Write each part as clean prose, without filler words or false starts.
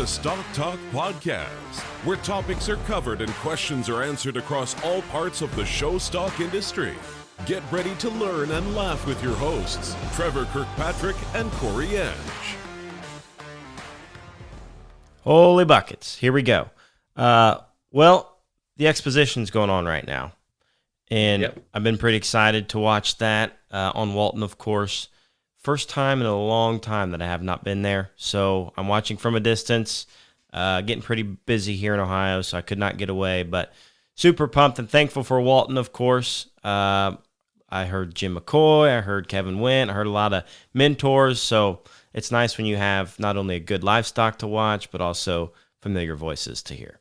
the Stock Talk Podcast, where topics are covered and questions are answered across all parts of the show stock industry. Get ready to learn and laugh with your hosts, Trevor Kirkpatrick and Corey Edge. Holy buckets. Here we go. Well, the exposition's going on right now. And I've been pretty excited to watch that on Walton, of course. First time in a long time that I have not been there. So I'm watching from a distance, getting pretty busy here in Ohio, so I could not get away. But super pumped and thankful for Walton, of course. I heard Jim McCoy. I heard Kevin Wynn. I heard a lot of mentors. So it's nice when you have not only a good livestock to watch, but also familiar voices to hear.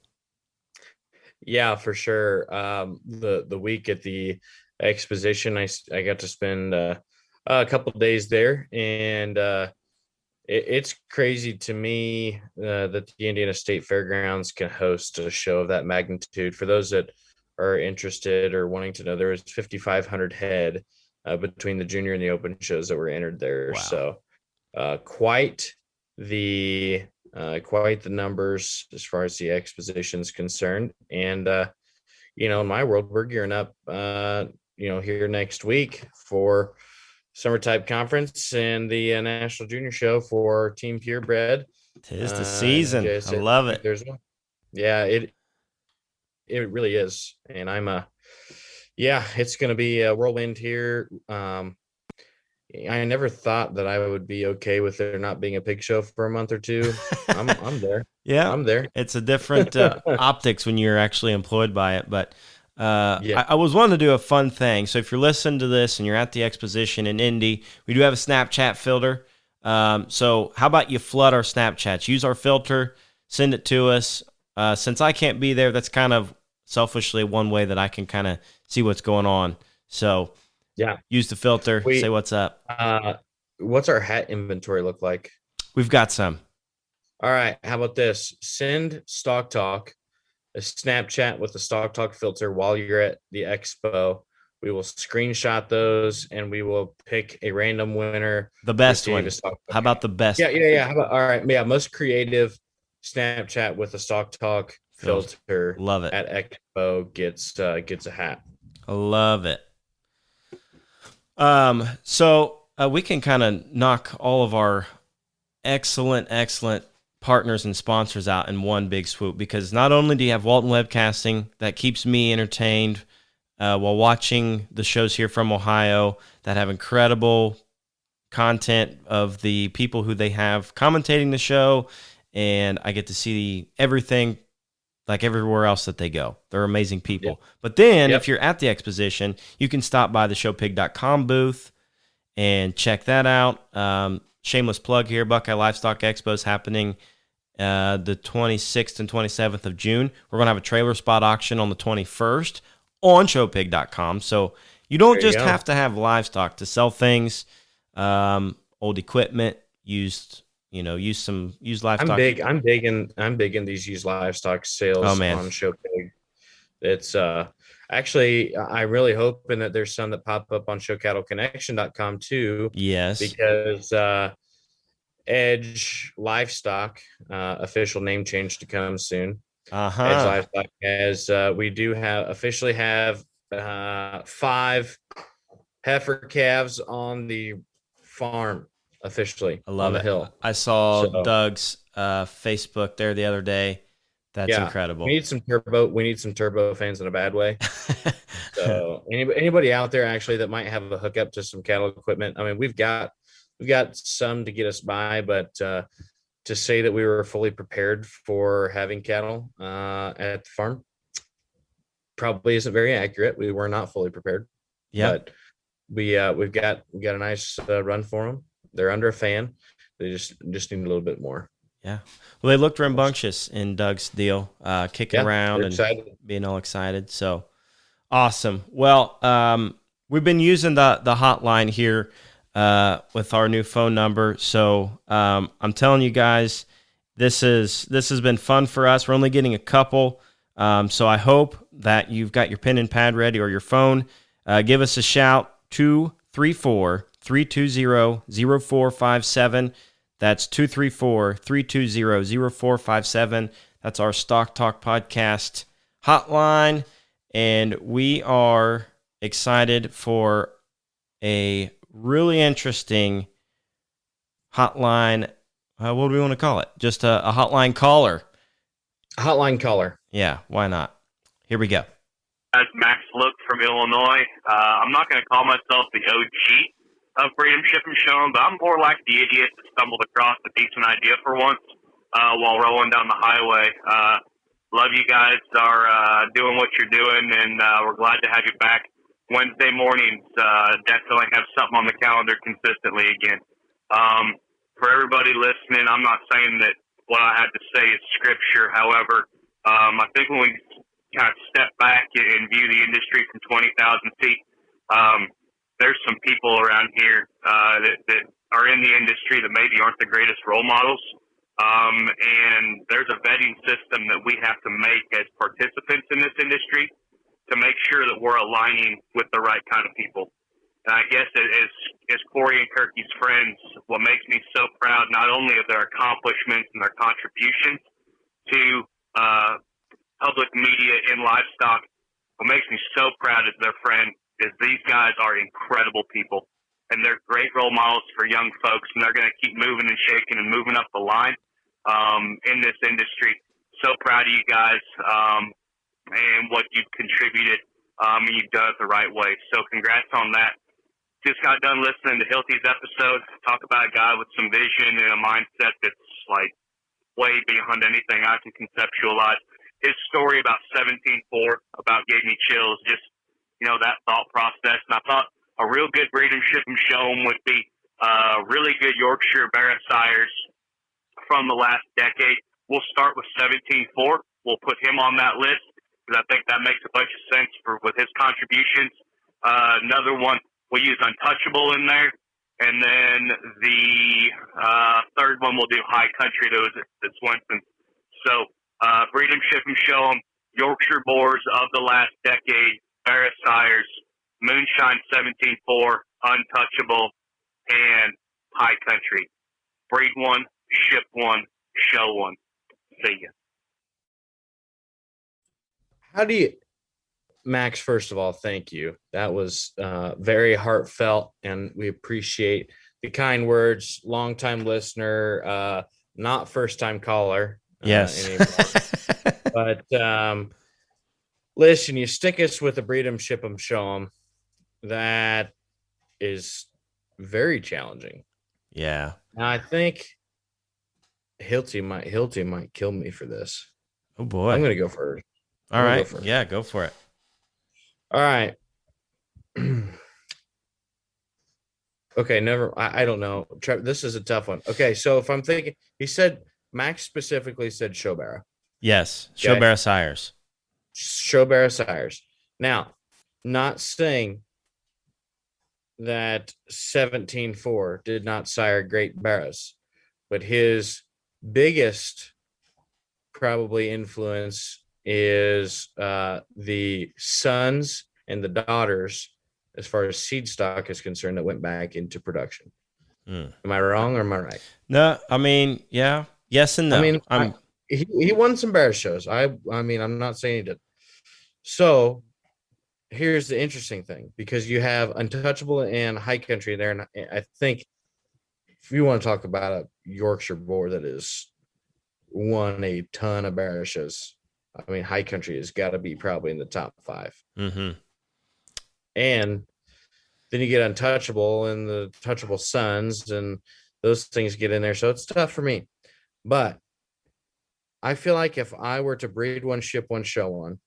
Yeah, for sure. The week at the exposition, I got to spend a couple of days there, and it's crazy to me that the Indiana State Fairgrounds can host a show of that magnitude. For those that are interested or wanting to know, there was 5,500 head between the junior and the open shows that were entered there. Wow. So quite the numbers as far as the exposition is concerned. And in my world, we're gearing up here next week for Summer Type Conference and the National Junior Show for Team Purebred. 'Tis the season. I love it. It really is. And it's going to be a whirlwind here. I never thought that I would be okay with there not being a pig show for a month or two. I'm there. Yeah, I'm there. It's a different optics when you're actually employed by it. But I was wanting to do a fun thing. So if you're listening to this and you're at the exposition in Indy, we do have a Snapchat filter. So how about you flood our Snapchats? Use our filter, send it to us. Since I can't be there, that's kind of selfishly one way that I can kind of see what's going on. So use the filter, say what's up. What's our hat inventory look like? We've got some. All right. How about this? Send Stock Talk a Snapchat with the Stock Talk filter while you're at the expo. We will screenshot those and we will pick a random winner. The best one. How about the best? Yeah. How about, all right. Yeah. Most creative Snapchat with the Stock Talk filter. Love it. At expo gets a hat. I love it. So we can kind of knock all of our excellent partners and sponsors out in one big swoop, because not only do you have Walton Webcasting that keeps me entertained while watching the shows here from Ohio that have incredible content of the people who they have commentating the show, and I get to see everything like everywhere else that they go. They're amazing people. Yep. But then if you're at the exposition, you can stop by the showpig.com booth and check that out. Shameless plug here, Buckeye Livestock Expo is happening the 26th and 27th of June. We're going to have a trailer spot auction on the 21st on showpig.com. So you don't just have to have livestock to sell things, old equipment, used livestock. I'm big in these used livestock sales on Showpig. It's actually, I'm really hoping that there's some that pop up on showcattleconnection.com too. Yes. Because Edge Livestock, official name change to come soon. Edge Livestock we do officially have 5 heifer calves on the farm. Officially, I love on the it. hill. I saw Doug's Facebook there the other day. That's incredible. We need some turbo fans in a bad way. So anybody out there actually that might have a hookup to some cattle equipment. I mean, we've got some to get us by, but to say that we were fully prepared for having cattle at the farm probably isn't very accurate. We were not fully prepared. Yeah, but we've got a nice run for them. They're under a fan. They just need a little bit more. Yeah. Well, they looked rambunctious in Doug's deal, kicking around and being all excited. So awesome. Well, we've been using the hotline here with our new phone number. So I'm telling you guys, this has been fun for us. We're only getting a couple. So I hope that you've got your pen and pad ready or your phone. Give us a shout, 234-320-0457. That's 234-320-0457. That's our Stock Talk Podcast hotline. And we are excited for a really interesting hotline. What do we want to call it? Just a hotline caller. Hotline caller. Yeah, why not? Here we go. As Max Look from Illinois. I'm not going to call myself the OG of Freedom Ship and Show 'em, but I'm more like the idiot that stumbled across a decent idea for once while rolling down the highway. Love you guys are doing what you're doing, and we're glad to have you back Wednesday mornings. Definitely have something on the calendar consistently again. For everybody listening, I'm not saying that what I had to say is scripture. However, I think when we kind of step back and view the industry from 20,000 feet, there's some people around here that are in the industry that maybe aren't the greatest role models. And there's a vetting system that we have to make as participants in this industry to make sure that we're aligning with the right kind of people. And I guess as Corey and Kirky's friends, what makes me so proud, not only of their accomplishments and their contributions to public media and livestock, what makes me so proud as their friend is these guys are incredible people, and they're great role models for young folks, and they're going to keep moving and shaking and moving up the line in this industry. So proud of you guys and what you've contributed, and you've done it the right way. So congrats on that. Just got done listening to Hilty's episode. Talk about a guy with some vision and a mindset that's like way beyond anything I can conceptualize. His story about 17.4 about gave me chills. Just, that thought process. And I thought a real good breed and ship and show 'em would be really good Yorkshire Barra sires from the last decade. We'll start with 17.4. We'll put him on that list because I think that makes a bunch of sense with his contributions. Another one, we'll use Untouchable in there. And then the third one, we'll do High Country. That's Winston. So breed and ship and show 'em. Yorkshire boars of the last decade, Barra sires, Moonshine 17.4, Untouchable, and High Country. Breed one, ship one, show one. See ya. How do you, Max, first of all, thank you. That was very heartfelt, and we appreciate the kind words. Longtime listener, not first-time caller. Yes. But listen, you stick us with a breed 'em, ship 'em, show 'em. That is very challenging. Yeah. Now, I think Hilty might kill me for this. Oh boy. I'm gonna go for it. All right. Yeah, go for it. All right. Okay, I don't know. This is a tough one. Okay, so if I'm thinking, Max specifically said Showbarrow. Yes, Showbarrow sires. Showbarrow sires. Now, not saying that 17.4 did not sire great barrows, but his biggest probably influence is the sons and the daughters, as far as seed stock is concerned, that went back into production. Am I wrong or am I right? No, I mean, yeah, yes and no. I mean, he won some bear shows. I mean, I'm not saying he did. So here's the interesting thing, because you have Untouchable and High Country there, and I think if you want to talk about a Yorkshire boar that has won a ton of bear shows, I mean, High Country has got to be probably in the top 5. Mm-hmm. And then you get Untouchable and the Touchable Sons, and those things get in there. So it's tough for me. But I feel like if I were to breed one, ship one, show one,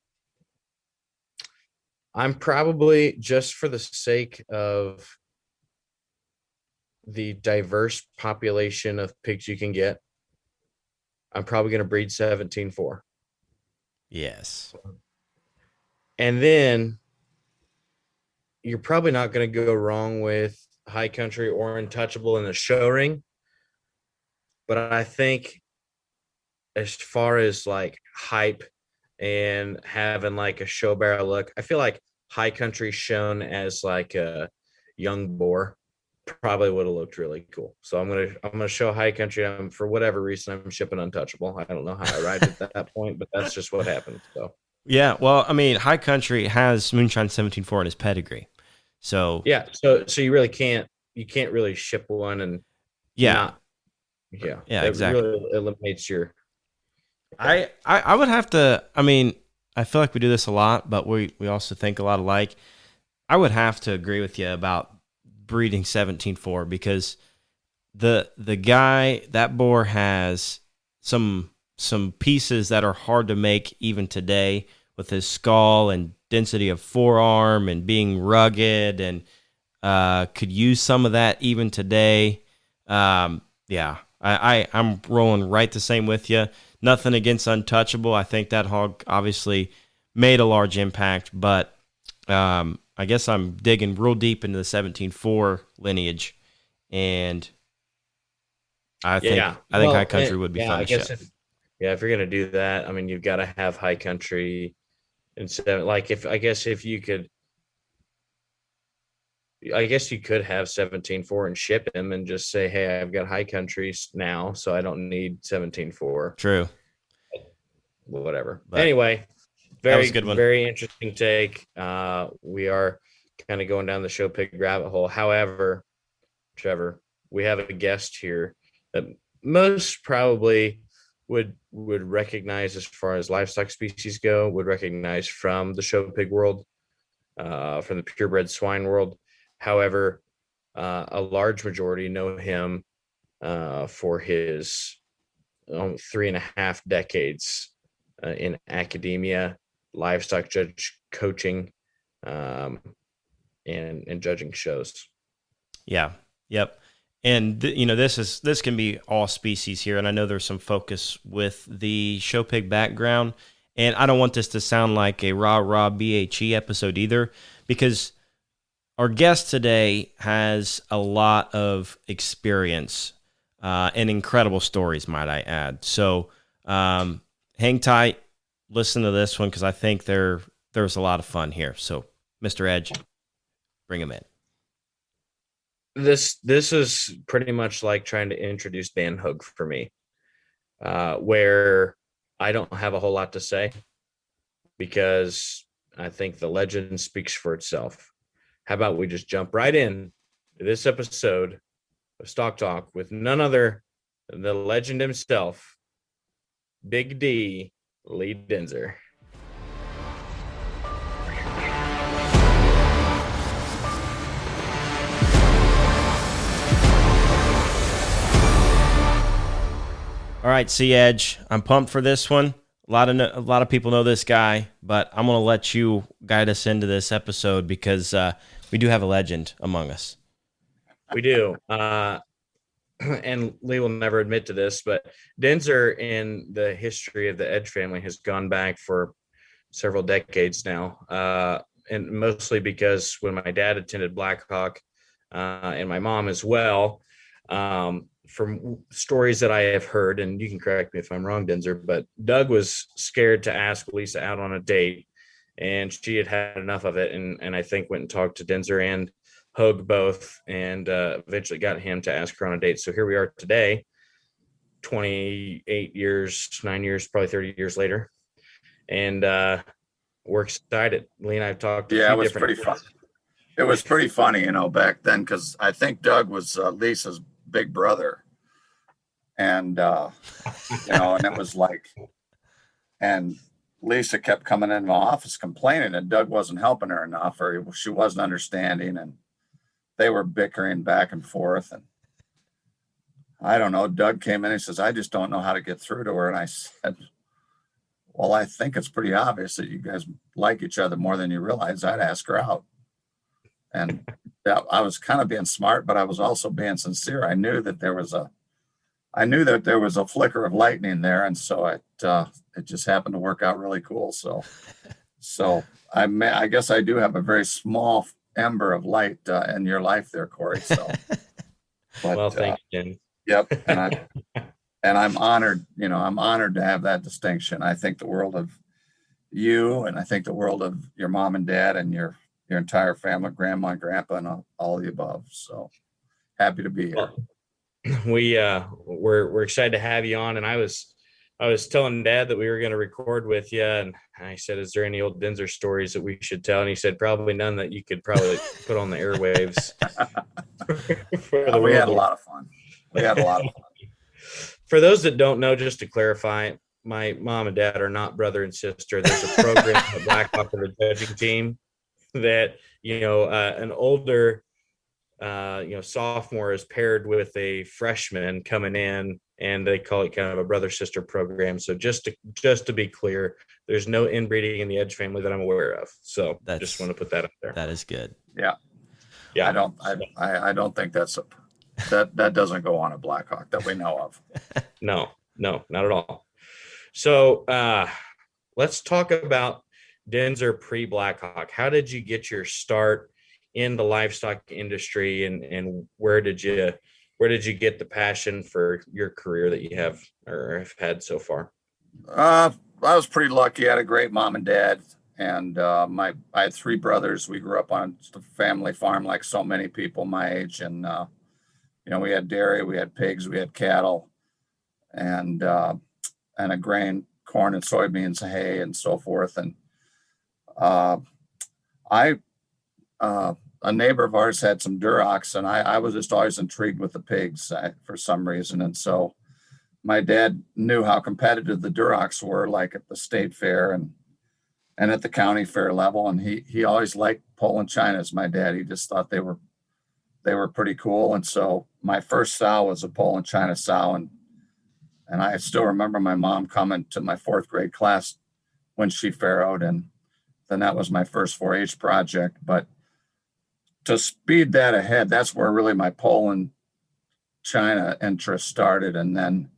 I'm probably, just for the sake of the diverse population of pigs you can get, I'm probably going to breed 17.4. Yes. And then you're probably not going to go wrong with High Country or Untouchable in the show ring. But I think as far as like hype and having like a show barrel look, I feel like High Country shown as like a young boar probably would have looked really cool. So I'm gonna show High Country. For whatever reason, I'm shipping Untouchable. I don't know how I arrived at that point, but that's just what happened. So Yeah, well, I mean, High Country has Moonshine 17.4 in his pedigree. So yeah, so you really can't really ship one and yeah, not yeah it exactly. really eliminates your I would have to. I mean, I feel like we do this a lot, but we also think a lot alike. I would have to agree with you about breeding 17.4 because the guy, that boar has some pieces that are hard to make even today, with his skull and density of forearm and being rugged, and could use some of that even today. Yeah, I'm rolling right the same with you. Nothing against Untouchable. I think that hog obviously made a large impact, but I guess I'm digging real deep into the 17.4 lineage, and I think High Country would be fun to ship. If you're gonna do that, I mean, you've got to have High Country instead of, like, if you could, I guess you could have 17.4 and ship him and just say, hey, I've got High Countries now, so I don't need 17.4. True. Whatever. But anyway, that was a good one. Very interesting take. We are kind of going down the show pig rabbit hole. However, Trevor, we have a guest here that most probably would recognize, as far as livestock species go, would recognize from the show pig world, from the purebred swine world. However, a large majority know him for his 3.5 decades in academia, livestock judge coaching, and judging shows. Yeah. Yep. And this can be all species here, and I know there's some focus with the show pig background, and I don't want this to sound like a rah BHE episode either, because our guest today has a lot of experience and incredible stories, might I add. So hang tight, listen to this one, because I think there's a lot of fun here. So, Mr. Edge, bring him in. This is pretty much like trying to introduce Dan Hogue for me, where I don't have a whole lot to say because I think the legend speaks for itself. How about we just jump right in to this episode of Stock Talk with none other than the legend himself, Big D, Lee Denzer. All right, C Edge, I'm pumped for this one. A lot of people know this guy, but I'm going to let you guide us into this episode because we do have a legend among us. We do. And Lee will never admit to this, but Denzer, in the history of the Edge family, has gone back for several decades now. And mostly because when my dad attended Blackhawk, and my mom as well, from stories that I have heard, and you can correct me if I'm wrong, Denzer, but Doug was scared to ask Lisa out on a date, and she had had enough of it, and I think went and talked to Denzer and Hogue both, and eventually got him to ask her on a date. So here we are today, 28 years, 9 years, probably 30 years later, and we're excited. Lee and I have talked. Yeah, it was pretty fun. It was pretty funny, back then, because I think Doug was Lisa's big brother, and and it was like, and Lisa kept coming in my office complaining that Doug wasn't helping her enough, or she wasn't understanding, and they were bickering back and forth. And I don't know, Doug came in and says, I just don't know how to get through to her. And I said, well, I think it's pretty obvious that you guys like each other more than you realize. I'd ask her out. And I was kind of being smart, but I was also being sincere. I knew that there was a flicker of lightning there, and so it just happened to work out really cool. So I guess I do have a very small ember of light in your life there, Corey. So, but, well, thank you, Jim. Yep, and I'm honored. I'm honored to have that distinction. I think the world of you, and I think the world of your mom and dad, and your entire family, grandma and grandpa, and all the above. So Happy to be here. We're excited to have you on. And I was telling Dad that we were going to record with you, and I said, "Is there any old Denzer stories that we should tell?" And he said, "Probably none that you could probably put on the airwaves." We had a lot of fun. For those that don't know, just to clarify, my mom and dad are not brother and sister. There's a program at Blackhawk for the judging team that, an older, sophomore is paired with a freshman coming in, and they call it kind of a brother-sister program. So just to be clear, there's no inbreeding in the Edge family that I'm aware of. So just want to put that up there. That is good. Yeah. Yeah. I don't think that doesn't go on a Blackhawk that we know of. No, not at all. So let's talk about Denzer pre-Blackhawk. How did you get your start in the livestock industry, and where did you get the passion for your career that you have or have had so far? I was pretty lucky. I had a great mom and dad, and I had three brothers. We grew up on a family farm like so many people my age, and we had dairy, we had pigs, we had cattle, and a grain, corn and soybeans, hay, and so forth. And a neighbor of ours had some Durocs, and I was just always intrigued with the pigs for some reason. And so my dad knew how competitive the Durocs were, like at the state fair and at the county fair level. And he always liked Poland Chinas, my dad. He just thought they were pretty cool. And so my first sow was a Poland China sow. And I still remember my mom coming to my fourth grade class when she farrowed. And then that was my first 4-H project. But to speed that ahead, that's where really my Poland China interest started. And then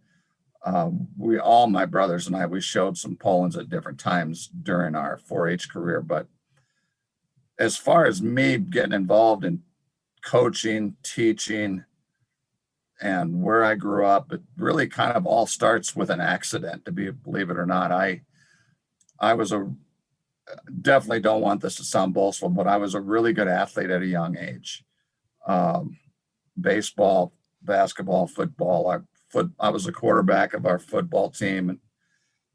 my brothers and I, we showed some Polands at different times during our 4-H career. But as far as me getting involved in coaching, teaching, and where I grew up, it really kind of all starts with an accident, believe it or not. I was definitely don't want this to sound boastful, but I was a really good athlete at a young age. Baseball, basketball, football. I was a quarterback of our football team, and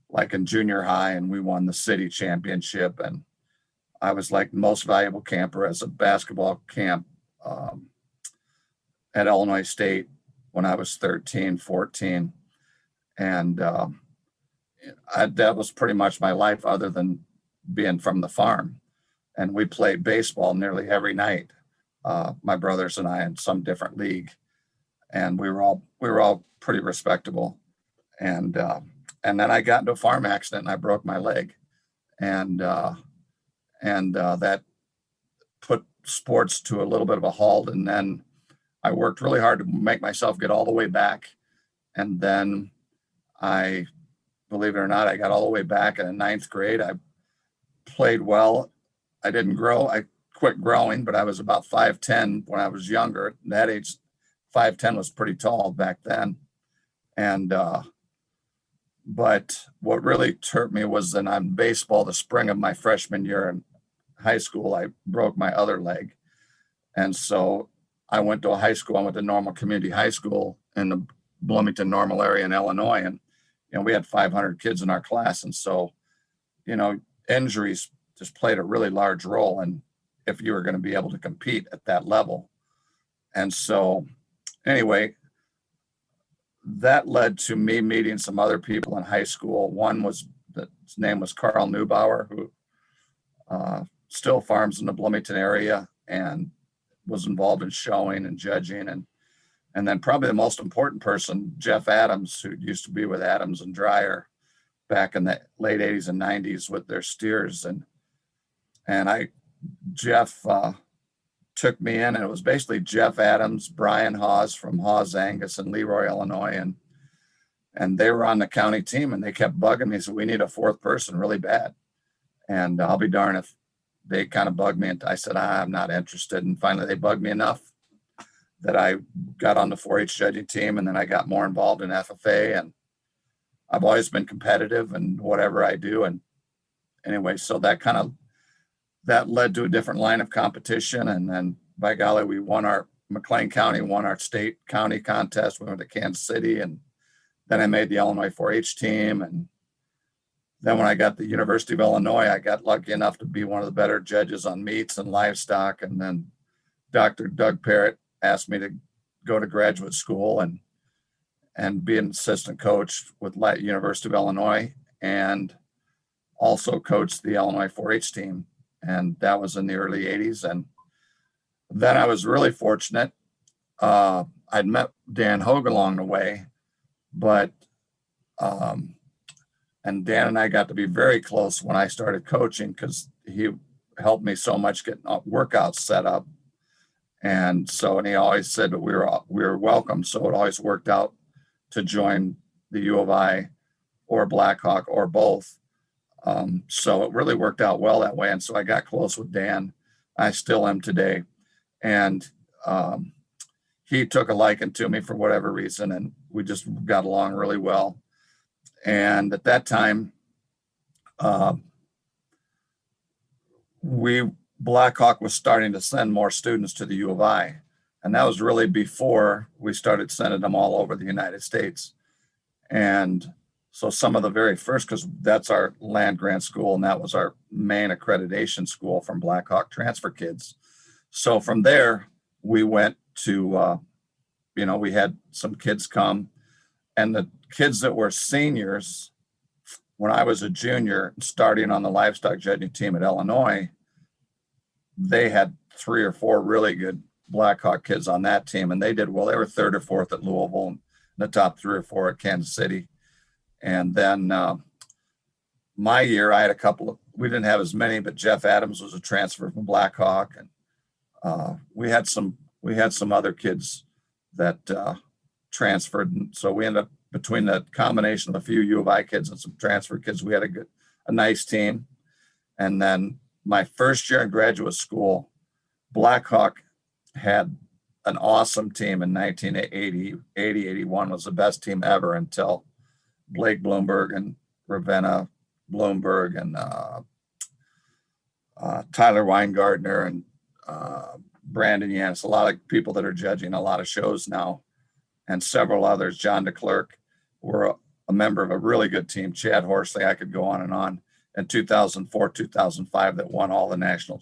like in junior high, and we won the city championship. And I was like most valuable camper as a basketball camp at Illinois State when I was 13, 14. And that was pretty much my life other than being from the farm. And we played baseball nearly every night, my brothers and I, in some different league. And we were all pretty respectable. And then I got into a farm accident and I broke my leg. And that put sports to a little bit of a halt. And then I worked really hard to make myself get all the way back. And then believe it or not, I got all the way back in the 9th grade. I played well. I didn't grow. I quit growing, but I was about 5'10" when I was younger. At that age, 5'10" was pretty tall back then. And but what really hurt me was that on baseball, the spring of my freshman year in high school, I broke my other leg. And so I went to a high school. I went to Normal Community High School in the Bloomington Normal area in Illinois. And, we had 500 kids in our class. And so, injuries just played a really large role in if you were going to be able to compete at that level. And so anyway, that led to me meeting some other people in high school. His name was Carl Neubauer, who still farms in the Bloomington area and was involved in showing and judging. And then probably the most important person, Jeff Adams, who used to be with Adams and Dreyer back in the late 80s and 90s with their steers. And Jeff took me in, and it was basically Jeff Adams, Brian Hawes from Hawes Angus in Leroy, Illinois. And they were on the county team, and they kept bugging me. So we need a fourth person really bad. And I'll be darned if they kind of bugged me. And I said, I'm not interested. And finally they bugged me enough that I got on the 4-H judging team, and then I got more involved in FFA. And I've always been competitive in whatever I do. And anyway, so that led to a different line of competition. And then by golly, we won our McLean County won our state county contest. We went to Kansas City, and then I made the Illinois 4-H team. And then when I got the University of Illinois, I got lucky enough to be one of the better judges on meats and livestock. And then Dr. Doug Parrott asked me to go to graduate school and be an assistant coach with University of Illinois, and also coached the Illinois 4-H team. And that was in the early 80s. And then I was really fortunate. I'd met Dan Hogue along the way, but and Dan and I got to be very close when I started coaching, because he helped me so much getting workouts set up. And he always said that we were welcome. So it always worked out to join the U of I or Blackhawk or both. So it really worked out well that way. And so I got close with Dan. I still am today. And he took a liking to me for whatever reason, and we just got along really well. And at that time, Blackhawk was starting to send more students to the U of I. And that was really before we started sending them all over the United States. And so some of the very first, because that's our land grant school, and that was our main accreditation school from Blackhawk transfer kids. So from there, we went to, we had some kids come, and the kids that were seniors, when I was a junior starting on the livestock judging team at Illinois, they had 3 or 4 really good Blackhawk kids on that team. And they did well. They were 3rd or 4th at Louisville, and the top 3 or 4 at Kansas City. And then my year, I had we didn't have as many, but Jeff Adams was a transfer from Blackhawk. And we had some other kids that transferred. And so we ended up, between the combination of a few U of I kids and some transfer kids, we had a nice team. And then my first year in graduate school, Blackhawk had an awesome team in 1980-81 was the best team ever until Blake Bloomberg and Ravenna Bloomberg and Tyler Weingartner and Brandon Yanis, a lot of people that are judging a lot of shows now, and several others. John DeClerc were a member of a really good team. Chad Horsley, I could go on and on. In 2004, 2005, that won all the national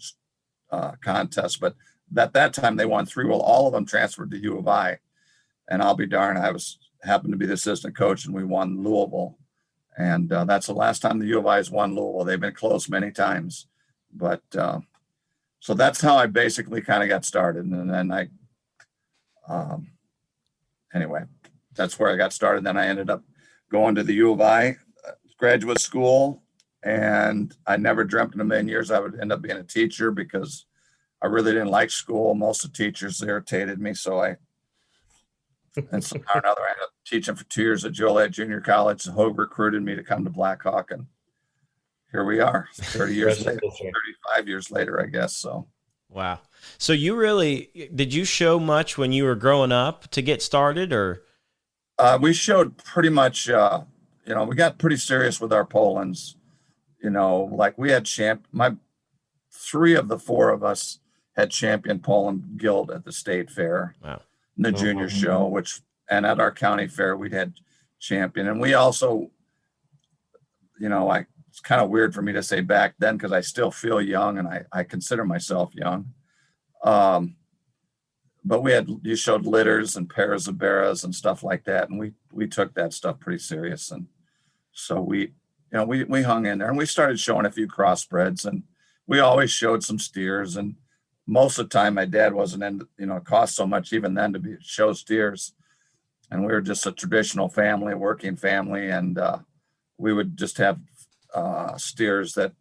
contests. But at that time, they won 3. Well, all of them transferred to U of I. And I'll be darned, happened to be the assistant coach, and we won Louisville. And that's the last time the U of I has won Louisville. They've been close many times. But so that's how I basically kind of got started. And then anyway, that's where I got started. Then I ended up going to the U of I graduate school. And I never dreamt in a million years I would end up being a teacher, because I really didn't like school. Most of the teachers irritated me. And somehow or another, I ended up teaching for 2 years at Joliet Junior College. Hogue recruited me to come to Blackhawk, and here we are 30 years later, 35 years later, I guess. So. Wow. So did you show much when you were growing up to get started, or? We showed pretty much, we got pretty serious with our Polands. Like we had 3 of the 4 of us had champion Poland Guild at the state fair. Wow. The junior show, and at our county fair, we'd had champion. And we also, it's kind of weird for me to say back then, because I still feel young, and I consider myself young. But you showed litters and pairs of barras and stuff like that. And we took that stuff pretty serious. And so we hung in there, and we started showing a few crossbreds, and we always showed some steers. And most of the time my dad wasn't in, it cost so much even then to show steers. And we were just a traditional family, working family. And we would just have steers that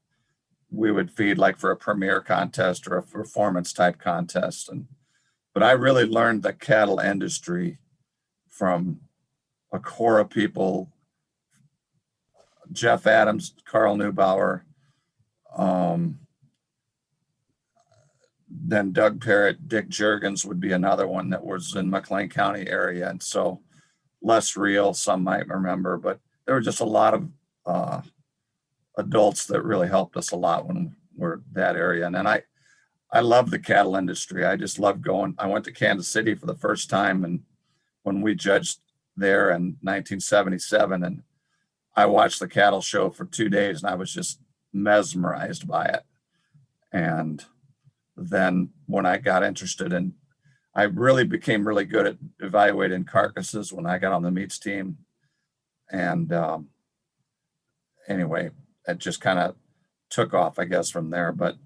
we would feed like for a premier contest or a performance type contest. But I really learned the cattle industry from a core of people: Jeff Adams, Carl Neubauer, then Doug Parrott, Dick Juergens would be another one that was in McLean County area. And so less real, some might remember, but there were just a lot of adults that really helped us a lot when we're that area. And then I love the cattle industry. I just love going. I went to Kansas City for the first time, and when we judged there in 1977, and I watched the cattle show for 2 days, and I was just mesmerized by it. And then when I got interested in, I really became really good at evaluating carcasses when I got on the meats team. And anyway, it just kind of took off, I guess, from there. But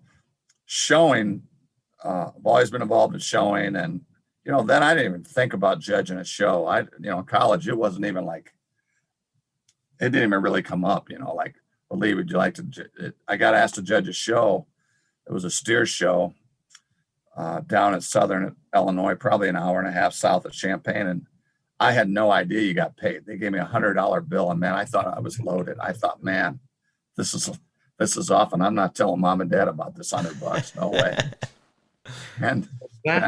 showing, I've always been involved in showing, and then I didn't even think about judging a show. In college, it wasn't even like, it didn't even really come up. Like, well, Lee, would you like to? I got asked to judge a show. It was a steer show down in southern Illinois, probably an hour and a half south of Champaign, and I had no idea you got paid. They gave me $100 bill, and man, I thought I was loaded. I thought, man, this is awesome. I'm not telling mom and dad about this $100. No way. And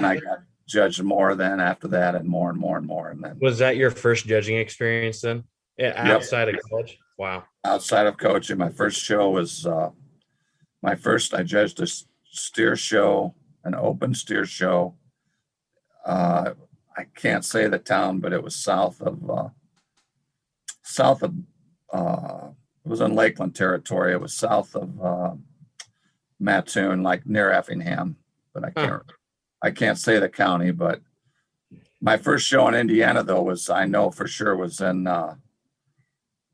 I got judged more then after that, and more and more and more. And then was that your first judging experience then? Outside of college? Wow. Outside of coaching, my first show was I judged a steer show, an open steer show. I can't say the town, but it was south of it was in Lakeland territory. It was south of Mattoon, like near Effingham, but I can't say the county. But my first show in Indiana, though, I know for sure was about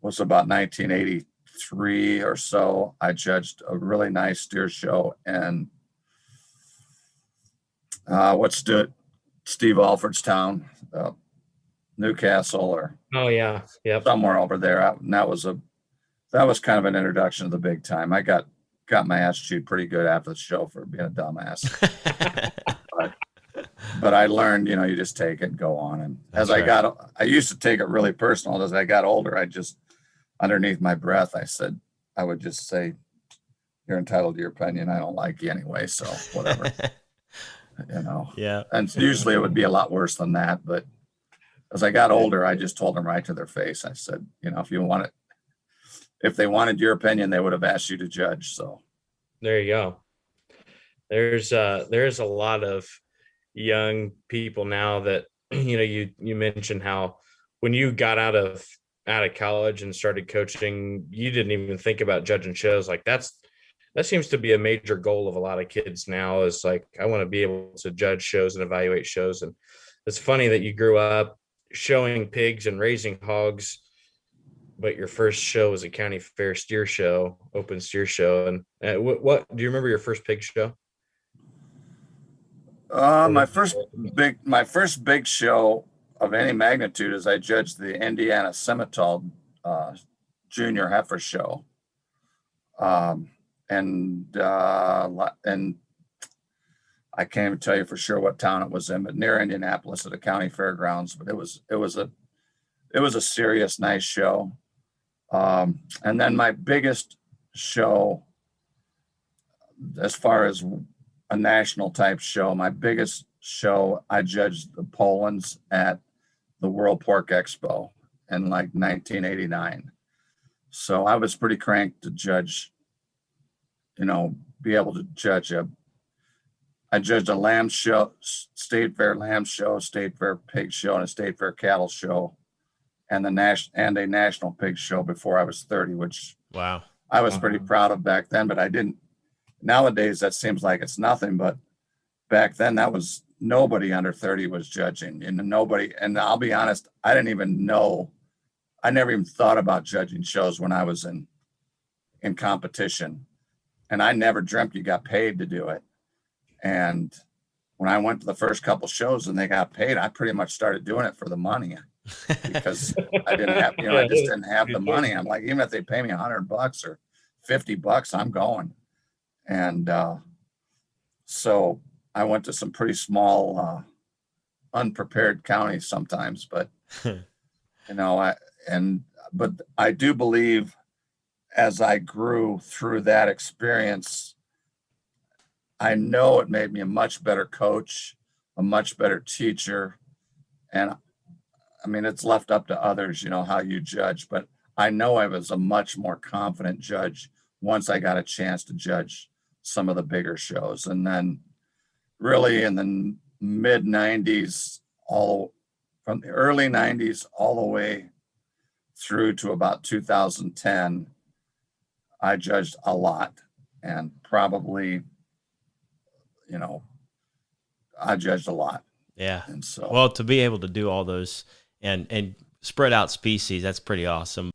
1983 or so. I judged a really nice steer show in Steve Alford's town, Newcastle, or somewhere over there. And that was kind of an introduction to the big time. I got my ass chewed pretty good after the show for being a dumbass. but I learned, you just take it and go on. And I used to take it really personal. As I got older, I just, underneath my breath, I would just say, "You're entitled to your opinion. I don't like you anyway, so whatever." Yeah. And usually it would be a lot worse than that. But as I got older, I just told them right to their face. I said, if they wanted your opinion, they would have asked you to judge. So there you go. There's a lot of young people now that, you mentioned how when you got out of college and started coaching, you didn't even think about judging shows. Like that seems to be a major goal of a lot of kids now, is like, I want to be able to judge shows and evaluate shows. And it's funny that you grew up showing pigs and raising hogs, but your first show was a county fair steer show, open steer show. And what do you remember your first pig show? My first big show of any magnitude is I judged the Indiana Simmental Junior Heifer Show. And I can't even tell you for sure what town it was in, but near Indianapolis at the county fairgrounds. But it was a serious, nice show. And then my biggest show, as far as a national type show, my biggest show, I judged the Polands at the World Pork Expo in like 1989. So I was pretty cranked to judge, be able to judge I judged a lamb show, state fair lamb show, state fair pig show, and a state fair cattle show, and a national pig show before I was 30, which wow, I was pretty proud of back then, but I didn't. Nowadays, that seems like it's nothing, but back then that was nobody under 30 was judging, and nobody. And I'll be honest, I didn't even know. I never even thought about judging shows when I was in competition, and I never dreamt you got paid to do it. And when I went to the first couple shows and they got paid, I pretty much started doing it for the money, because I didn't have, I just didn't have the money. I'm like, even if they pay me $100 or $50, I'm going. And so I went to some pretty small, unprepared counties sometimes, but but I do believe as I grew through that experience, I know it made me a much better coach, a much better teacher. And I mean, it's left up to others, how you judge, but I know I was a much more confident judge once I got a chance to judge some of the bigger shows. And then really in the mid 90s, all from the early 90s all the way through to about 2010, I judged a lot, and probably, I judged a lot. Yeah. And so, Well, to be able to do all those and spread out species, that's pretty awesome.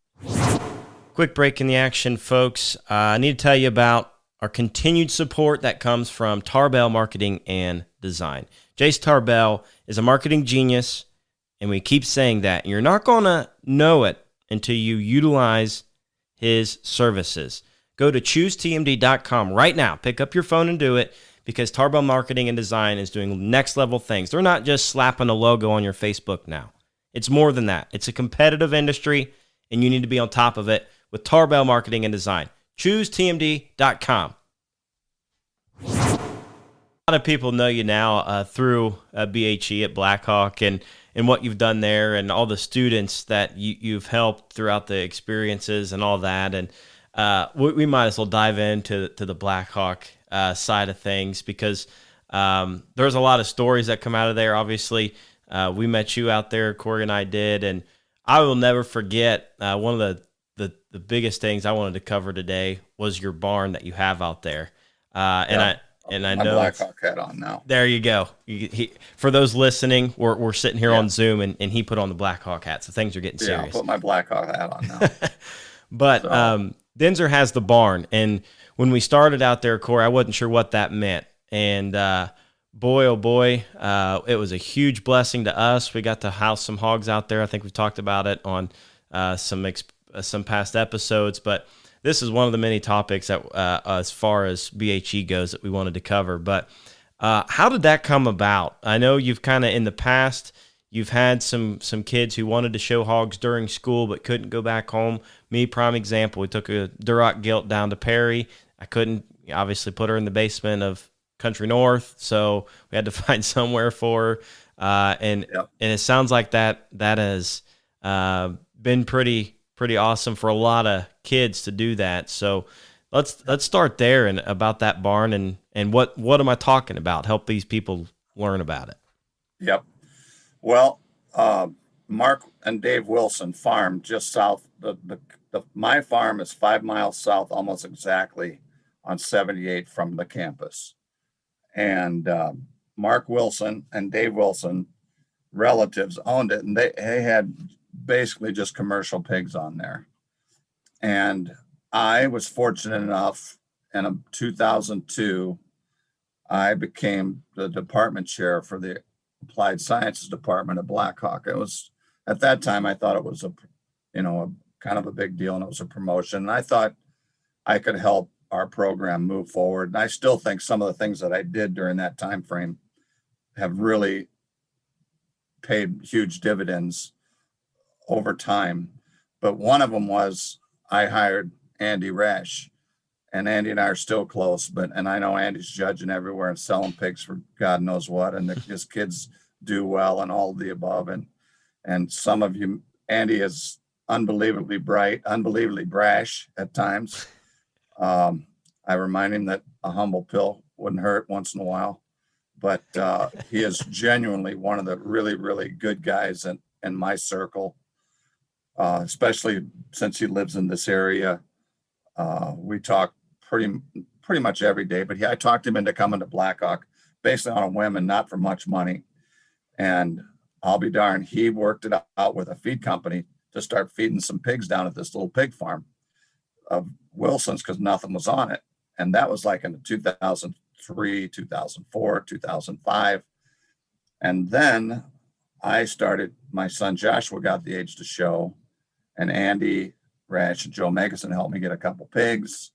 Quick break in the action, folks. I need to tell you about our continued support that comes from Tarbell Marketing and Design. Jace Tarbell is a marketing genius, and we keep saying that. You're not going to know it until you utilize his services. Go to choosetmd.com right now. Pick up your phone and do it, because Tarbell Marketing and Design is doing next level things. They're not just slapping a logo on your Facebook now. It's more than that. It's a competitive industry, and you need to be on top of it with Tarbell Marketing and Design. ChooseTMD.com. A lot of people know you now through BHE at Blackhawk and what you've done there, and all the students that you've helped throughout the experiences and all that. And we might as well dive into the Blackhawk side of things, because there's a lot of stories that come out of there. Obviously, we met you out there, Corey and I did, and I will never forget one of the biggest things I wanted to cover today was your barn that you have out there. I know Blackhawk hat on now. There you go. For those listening, we're sitting here on Zoom, and he put on the Blackhawk hat, so things are getting serious. I'll put my Blackhawk hat on now. But Denzer has the barn, and when we started out there, Corey, I wasn't sure what that meant, and boy, oh boy, it was a huge blessing to us. We got to house some hogs out there. I think we've talked about it on some past episodes, but this is one of the many topics that, as far as BHE goes, that we wanted to cover. But how did that come about? I know you've kind of in the past, you've had some kids who wanted to show hogs during school but couldn't go back home. Me, prime example. We took a Duroc gilt down to Perry. I couldn't obviously put her in the basement of Country North, so we had to find somewhere for her. And it sounds like that has been pretty awesome for a lot of kids to do that. So let's start there and about that barn and what am I talking about? Help these people learn about it. Yep. Well, Mark and Dave Wilson farm just south. My farm is 5 miles south, almost exactly on 78 from the campus. And Mark Wilson and Dave Wilson, relatives, owned it, and they had basically just commercial pigs on there. And I was fortunate enough in 2002, I became the department chair for the applied sciences department at Blackhawk. It was, at that time, I thought it was a kind of a big deal, and it was a promotion. And I thought I could help our program move forward. And I still think some of the things that I did during that time frame have really paid huge dividends over time. But one of them was I hired Andy Rash, and Andy and I are still close, and I know Andy's judging everywhere and selling pigs for God knows what, and his kids do well and all of the above. And some of you, Andy is unbelievably bright, unbelievably brash at times. I remind him that a humble pill wouldn't hurt once in a while, but he is genuinely one of the really, really good guys in my circle, especially since he lives in this area. We talk pretty much every day, but I talked him into coming to Blackhawk basically on a whim and not for much money. And I'll be darned, he worked it out with a feed company to start feeding some pigs down at this little pig farm of Wilson's, because nothing was on it. And that was like in 2003, 2004, 2005. And then I started, my son Joshua got the age to show, and Andy Rash and Joe Megason helped me get a couple pigs.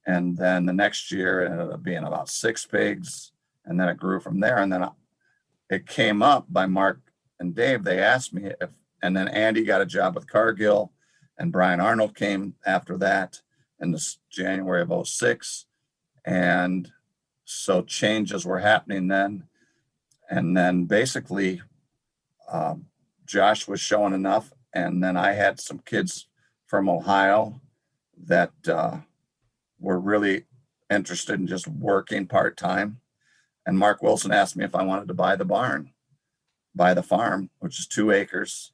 And then the next year it ended up being about 6 pigs. And then it grew from there. And then it came up by Mark and Dave. They asked me and then Andy got a job with Cargill, and Brian Arnold came after that in this January of 06. And so changes were happening then. And then basically Josh was showing enough. And then I had some kids from Ohio that were really interested in just working part-time. And Mark Wilson asked me if I wanted to buy the farm, which is 2 acres.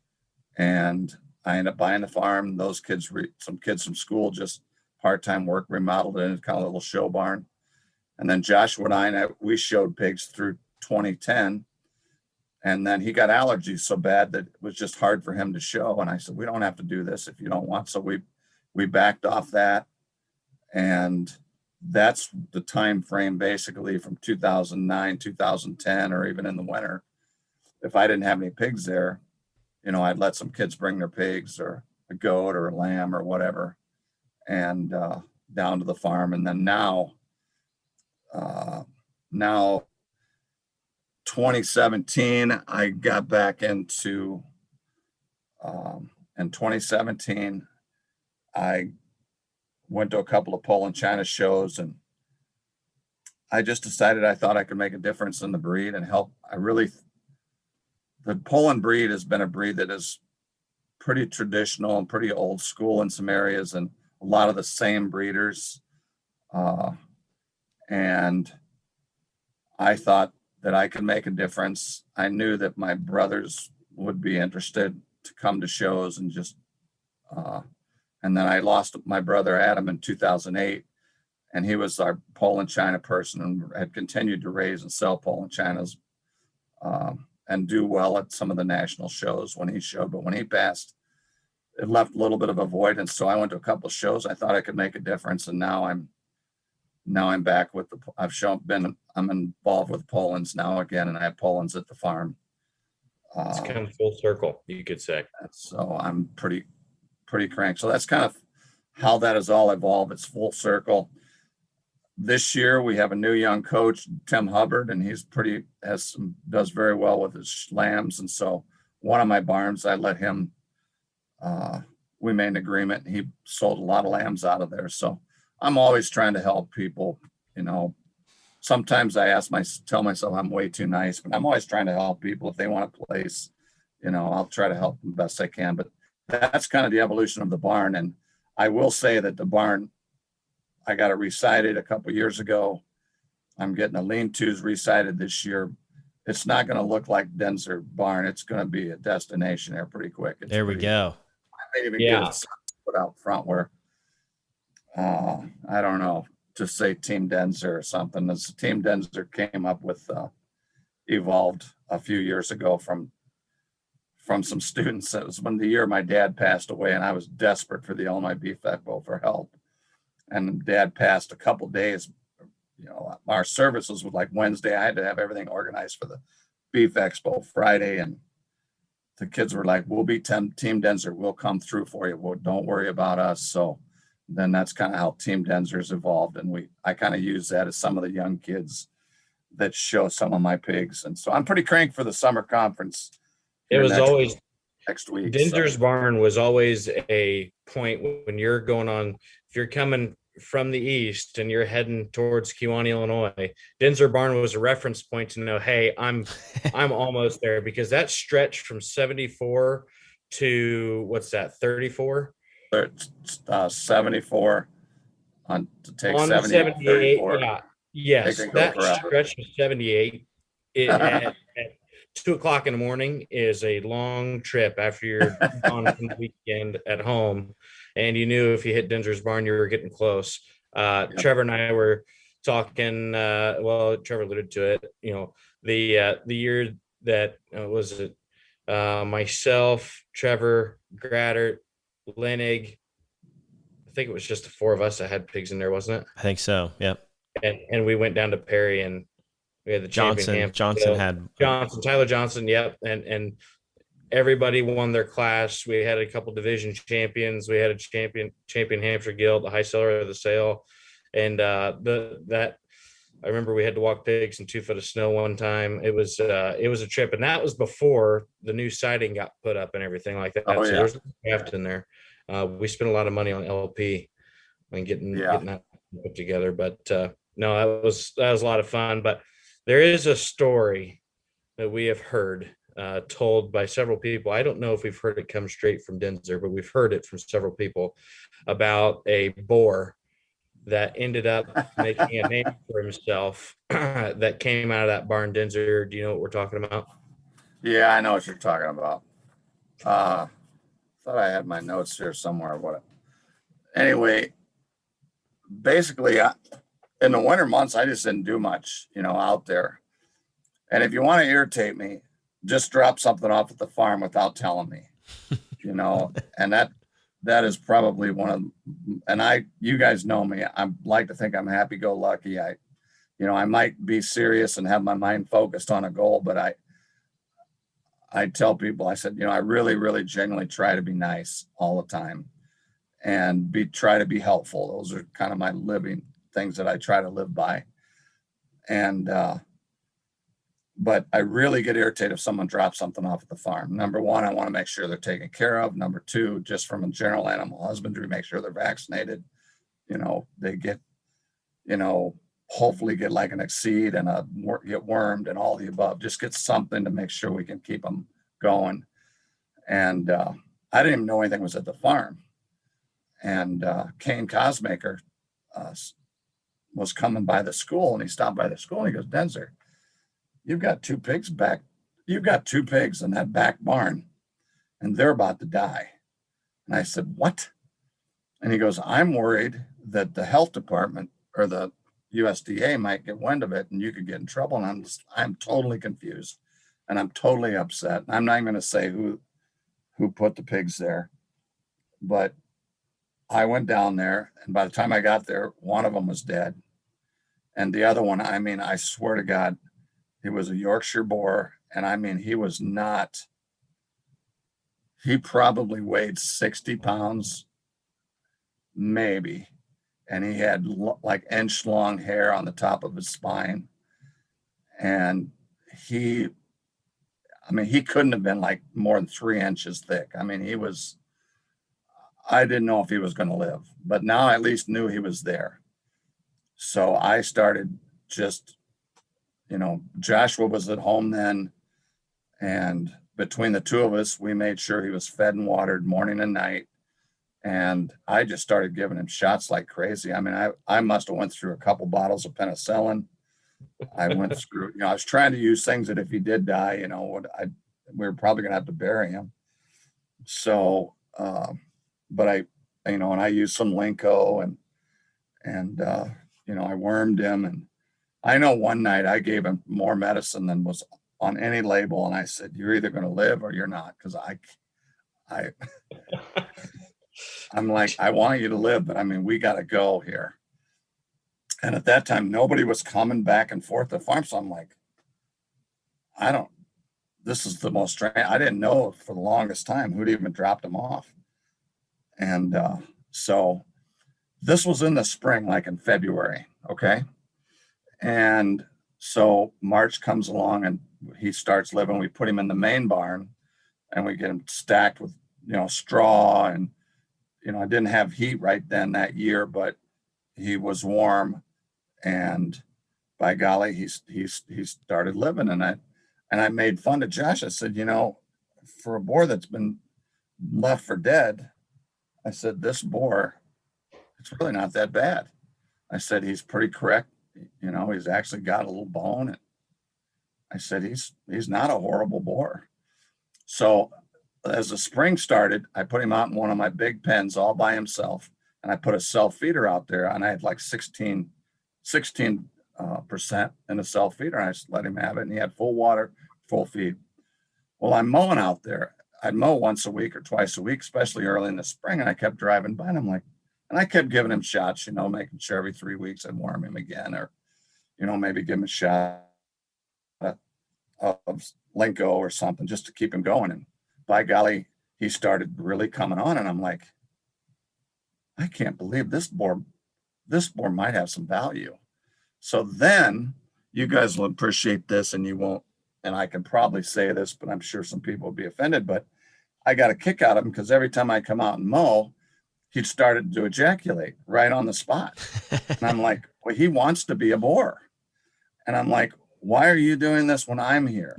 And I ended up buying the farm. Those kids, some kids from school, just part-time work, remodeled it into kind of a little show barn. And then Joshua and we showed pigs through 2010. And then he got allergies so bad that it was just hard for him to show. And I said, we don't have to do this if you don't want. So we backed off that. And that's the time frame basically from 2009, 2010, or even in the winter. If I didn't have any pigs there, I'd let some kids bring their pigs or a goat or a lamb or whatever, and down to the farm. And then now 2017, I got back into, in 2017, I went to a couple of Poland China shows, and I just decided I thought I could make a difference in the breed and help. The Poland breed has been a breed that is pretty traditional and pretty old school in some areas, and a lot of the same breeders. And I thought that I could make a difference. I knew that my brothers would be interested to come to shows and just, and then I lost my brother Adam in 2008, and he was our Poland China person and had continued to raise and sell Poland Chinas, and do well at some of the national shows when he showed. But when he passed, it left a little bit of a and so I went to a couple of shows. I thought I could make a difference, and now I'm back with I'm involved with Polands now again, and I have Polands at the farm. It's kind of full circle, you could say. So I'm pretty cranked. So that's kind of how that has all evolved. It's full circle. This year we have a new young coach, Tim Hubbard, and he's does very well with his lambs. And so one of my barns, I let him, we made an agreement, and he sold a lot of lambs out of there. So I'm always trying to help people. Sometimes I tell myself I'm way too nice, but I'm always trying to help people. If they want a place, I'll try to help them best I can. But that's kind of the evolution of the barn. And I will say that the barn, I got it resited a couple of years ago. I'm getting the lean-tos resited this year. It's not going to look like Denzer barn. It's going to be a destination there pretty quick. There we go. I may even get it put out front where, I don't know, just say Team Denzer or something. This Team Denzer came up with, evolved a few years ago from some students. It was when the year my dad passed away, and I was desperate for the Illinois Beef Expo for help. And Dad passed a couple days. Our services was like Wednesday. I had to have everything organized for the Beef Expo Friday, and the kids were like, "We'll be Team Denzer. We'll come through for you. Well, don't worry about us." So then that's kind of how Team Denzer's evolved, and I kind of use that as some of the young kids that show some of my pigs. And so I'm pretty cranked for the summer conference. It was always next week. Denzer's barn was always a point when you're going on. If you're coming from the east and you're heading towards Kewanee, Illinois, Denzer barn was a reference point to know, hey, I'm almost there, because that stretch from 74 to what's that, 34? 74 on to take on 78. Yeah. Yes, that stretch of 78 at 2:00 in the morning is a long trip after you're on the weekend at home. And you knew if you hit Denzer's barn, you were getting close. Trevor and I were talking, Trevor alluded to it, the year that was it myself, Trevor, Gratter, Lenig. I think it was just the 4 of us that had pigs in there, wasn't it? I think so. Yep. And we went down to Perry, and we had the Johnson. Tyler Johnson. Yep. And everybody won their class. We had a couple division champions. We had a champion Hampshire Guild, the high seller of the sale. And that I remember we had to walk pigs in 2 foot of snow one time. It was a trip, and that was before the new siding got put up and everything like that. So there was a draft in there. We spent a lot of money on LP and getting that put together. But no, that was a lot of fun. But there is a story that we have heard told by several people. I don't know if we've heard it come straight from Denzer, but we've heard it from several people about a boar that ended up making a name for himself that came out of that barn. Denzer, do you know what we're talking about? Yeah, I know what you're talking about. Thought I had my notes here somewhere. Anyway, basically, in the winter months, I just didn't do much, out there. And if you want to irritate me, just drop something off at the farm without telling me, and that is probably one of, and you guys know me, I like to think I'm happy-go-lucky. I might be serious and have my mind focused on a goal, but I tell people, I said, I really, really genuinely try to be nice all the time and try to be helpful. Those are kind of my living things that I try to live by. And, but I really get irritated if someone drops something off at the farm. Number one, I want to make sure they're taken care of. Number two, just from a general animal husbandry, make sure they're vaccinated. They get, hopefully get like an exceed and get wormed and all the above. Just get something to make sure we can keep them going. And I didn't even know anything was at the farm. And Kane Cosmaker was coming by the school, and he stopped by the school and he goes, Denzer, you've got two pigs in that back barn and they're about to die. And I said, what? And he goes, I'm worried that the health department or the USDA might get wind of it and you could get in trouble. And I'm totally confused and I'm totally upset. I'm not even going to say who put the pigs there, but I went down there, and by the time I got there, one of them was dead. And the other one, I swear to God, he was a Yorkshire boar. And he probably weighed 60 pounds, maybe. And he had like inch long hair on the top of his spine. And he couldn't have been like more than 3 inches thick. I didn't know if he was going to live, but now I at least knew he was there. So I started just, Joshua was at home then. And between the two of us, we made sure he was fed and watered morning and night. And I just started giving him shots like crazy. I must have went through a couple bottles of penicillin. I was trying to use things that if he did die, we were probably going to have to bury him. So, but I used some Linko and I wormed him. And I know one night I gave him more medicine than was on any label. And I said, you're either going to live or you're not. Cause I'm like, I want you to live, but we got to go here. And at that time, nobody was coming back and forth to the farm. So I'm like, this is the most strange. I didn't know for the longest time who'd even dropped him off. And so this was in the spring, like in February. Okay. And so March comes along and he starts living. We put him in the main barn and we get him stacked with, straw. And, I didn't have heat right then that year, but he was warm. And by golly, he started living. And I made fun of Josh. I said, for a boar that's been left for dead, I said, this boar, it's really not that bad. I said, he's pretty correct. He's actually got a little bone. And I said, he's not a horrible boar. So as the spring started, I put him out in one of my big pens all by himself. And I put a self feeder out there, and I had like 16% in a self feeder. And I just let him have it. And he had full water, full feed. Well, I'm mowing out there. I'd mow once a week or twice a week, especially early in the spring. And I kept driving by and I'm like, and I kept giving him shots, making sure every 3 weeks I'd worm him again, or, maybe give him a shot of Linko or something just to keep him going. And by golly, he started really coming on. And I'm like, I can't believe this boar might have some value. So then you guys will appreciate this, and you won't, and I can probably say this, but I'm sure some people will be offended, but I got a kick out of him because every time I come out and mow, he'd started to ejaculate right on the spot. And I'm like, well, he wants to be a boar. And I'm like, why are you doing this when I'm here?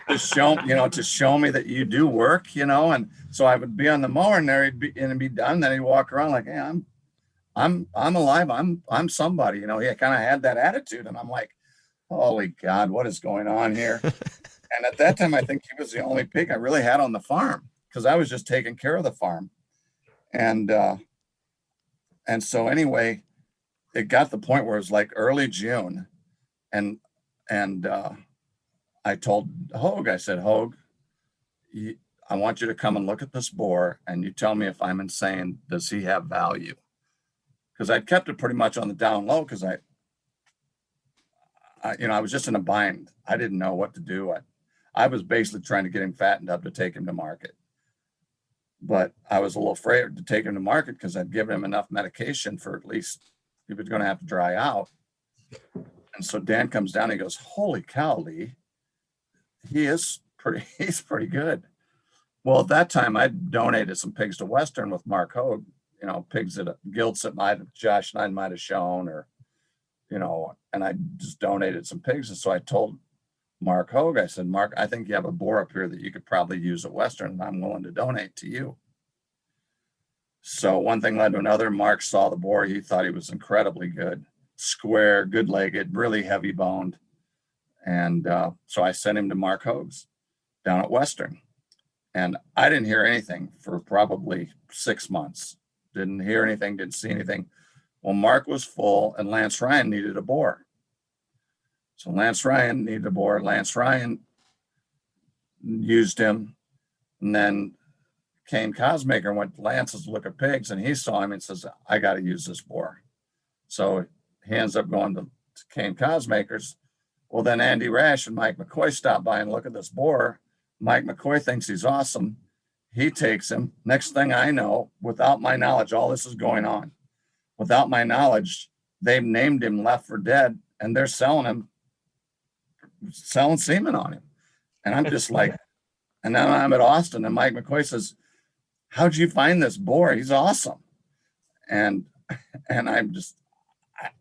To show me that you do work, and so I would be on the mower and there he'd be done. Then he'd walk around like, hey, I'm alive. I'm somebody, you know. He kind of had that attitude, and I'm like, holy God, what is going on here? And at that time, I think he was the only pig I really had on the farm because I was just taking care of the farm. And so anyway, it got to the point where it was like early June, and I told Hogue, I said, Hogue, I want you to come and look at this boar, and you tell me if I'm insane. Does he have value? Because I'd kept it pretty much on the down low because I was just in a bind. I didn't know what to do. I was basically trying to get him fattened up to take him to market. But I was a little afraid to take him to market because I'd given him enough medication for at least he was going to have to dry out. And so Dan comes down and he goes, holy cow, Lee, he's pretty good. Well, at that time, I donated some pigs to Western with Mark Hogue, you know, pigs that gilts that Josh and I might have shown, or, you know, and I just donated some pigs. And so I told Mark Hogue, I said, Mark, I think you have a boar up here that you could probably use at Western, and I'm willing to donate to you. So one thing led to another. Mark saw the boar. He thought he was incredibly good, square, good-legged, really heavy boned. And so I sent him to Mark Hogue's down at Western. And I didn't hear anything for probably 6 months. Didn't hear anything, didn't see anything. Well, Mark was full and Lance Ryan needed a boar. So Lance Ryan needed a boar. Lance Ryan used him. And then Kane Cosmaker went to Lance's to look at pigs, and he saw him and says, I got to use this boar. So he ends up going to Kane Cosmaker's. Well, then Andy Rash and Mike McCoy stop by and look at this boar. Mike McCoy thinks he's awesome. He takes him. Next thing I know, without my knowledge, all this is going on. Without my knowledge, they've named him Left for Dead, and they're selling semen on him. And I'm just like, and then I'm at Austin, and Mike McCoy says, how'd you find this boar? He's awesome. And I'm just,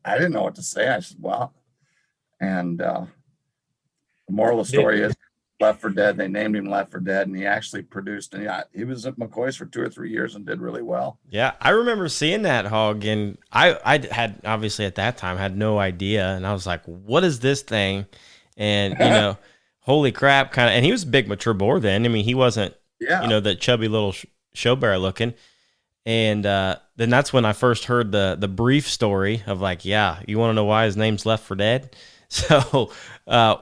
I didn't know what to say. I said, well, and the moral of the story is Left for Dead. They named him Left for Dead, and he actually produced, and he was at McCoy's for 2 or 3 years and did really well. Yeah, I remember seeing that hog, and I had obviously at that time had no idea, and I was like, what is this thing? And, you know, holy crap, kind of, and he was a big mature boar then. I mean, he wasn't, you know, the chubby little show bear looking. And then that's when I first heard the brief story of like, yeah, you want to know why his name's Left for Dead? So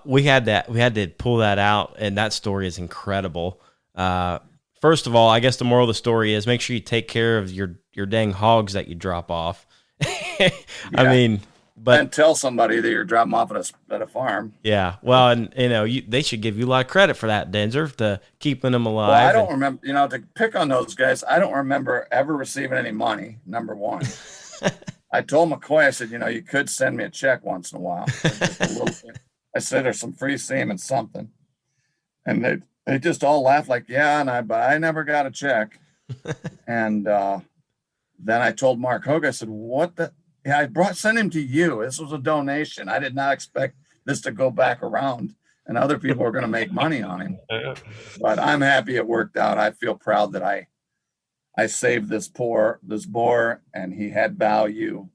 we had to pull that out, and that story is incredible. First of all, I guess the moral of the story is make sure you take care of your dang hogs that you drop off. I mean, but and tell somebody that you're dropping off at a farm. Yeah, well, and you know, they should give you a lot of credit for that, Denzer, to keeping them alive. Well, I don't remember, you know, to pick on those guys. I don't remember ever receiving any money. Number one. I told McCoy, I said, you know, you could send me a check once in a while. Just a little bit. I said, there's some free semen, something. And they just all laughed like, yeah, but I never got a check. And then I told Mark Hogue, I said, what the? Yeah, sent him to you. This was a donation. I did not expect this to go back around and other people are going to make money on him. But I'm happy it worked out. I feel proud that I saved this boar, and he had value,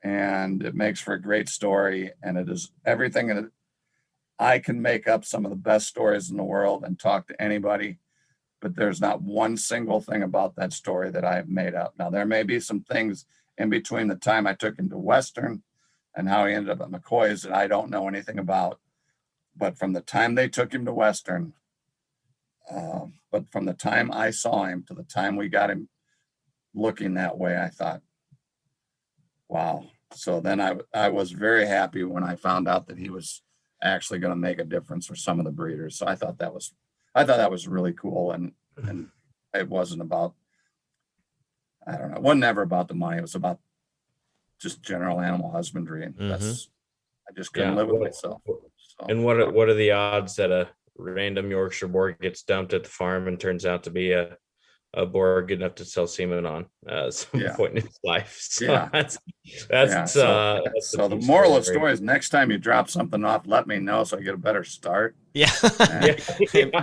and it makes for a great story. And it is everything in it. I can make up some of the best stories in the world and talk to anybody, but there's not one single thing about that story that I have made up. Now, there may be some things in between the time I took him to Western and how he ended up at McCoy's that I don't know anything about. But from the time they took him to Western, but from the time I saw him to the time we got him looking that way, I thought, wow. So then I was very happy when I found out that he was actually going to make a difference for some of the breeders. So I thought that was really cool. And it wasn't about, I don't know, it wasn't ever about the money. It was about just general animal husbandry. And I just couldn't live with myself. So. And what are the odds that a random Yorkshire boar gets dumped at the farm and turns out to be a boar good enough to sell semen on at some point in his life? So that's so the moral of the story is next time you drop something off, let me know so I get a better start. Yeah.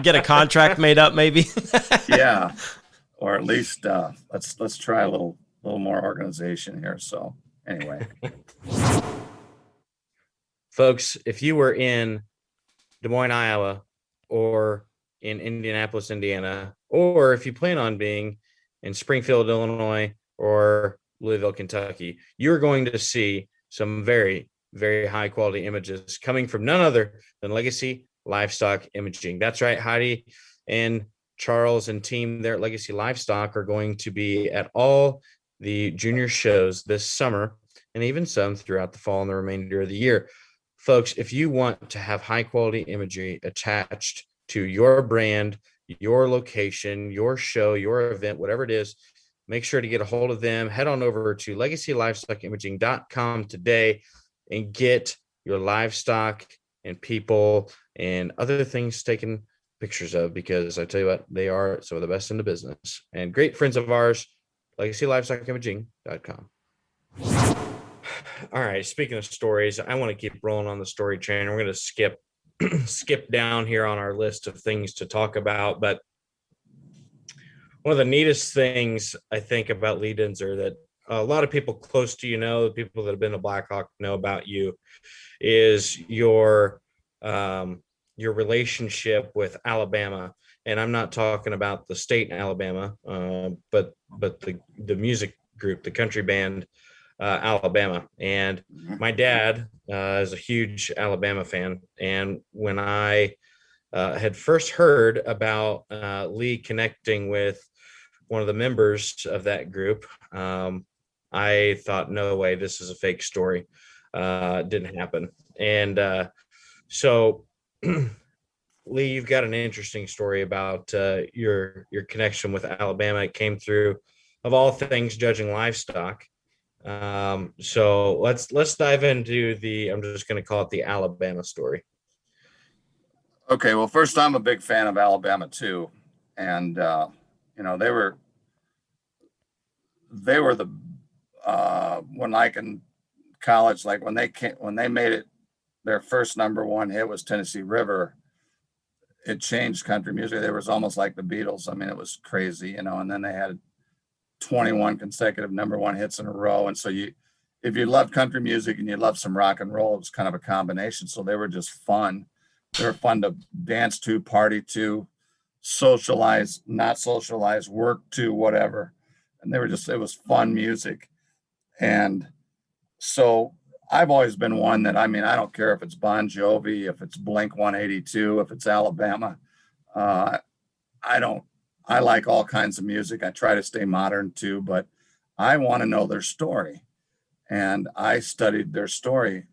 Get a contract made up maybe. Yeah. Or at least let's try a little little more organization here. So anyway, folks, if you were in Des Moines, Iowa, or in Indianapolis, Indiana, or if you plan on being in Springfield, Illinois, or Louisville, Kentucky, you're going to see some very, very high quality images coming from none other than Legacy Livestock Imaging. That's right. Heidi and Charles and team there at Legacy Livestock are going to be at all the junior shows this summer, and even some throughout the fall and the remainder of the year. Folks, if you want to have high quality imagery attached to your brand, your location, your show, your event, whatever it is, make sure to get a hold of them. Head on over to legacylivestockimaging.com today and get your livestock and people and other things taken pictures of, because I tell you what, they are some of the best in the business and great friends of ours. legacylivestockimaging.com. All right, speaking of stories, I want to keep rolling on the story train. We're going to skip down here on our list of things to talk about, but one of the neatest things I think about Lee Dinser that a lot of people close to the people that have been to Blackhawk know about you, is your relationship with Alabama. And I'm not talking about the state in Alabama, but the music group, the country band Alabama. And my dad is a huge Alabama fan. And when I had first heard about Lee connecting with one of the members of that group, I thought, no way, this is a fake story. It didn't happen. And so Lee, you've got an interesting story about your connection with Alabama. It came through, of all things, judging livestock. So let's dive into I'm just going to call it the Alabama story. okay. Well, first, I'm a big fan of Alabama too, and they were the when like in college, like when they made it, their first number one hit was Tennessee River. It changed country music. There was almost like the Beatles. I mean, it was crazy, and then they had 21 consecutive number one hits in a row. And so if you love country music and you love some rock and roll, it was kind of a combination. So they were just fun. They were fun to dance to, party to, socialize, not socialize, work to, whatever. And it was fun music. And so I've always been one that, I don't care if it's Bon Jovi, if it's Blink 182, if it's Alabama. I like all kinds of music. I try to stay modern too, but I want to know their story. And I studied their story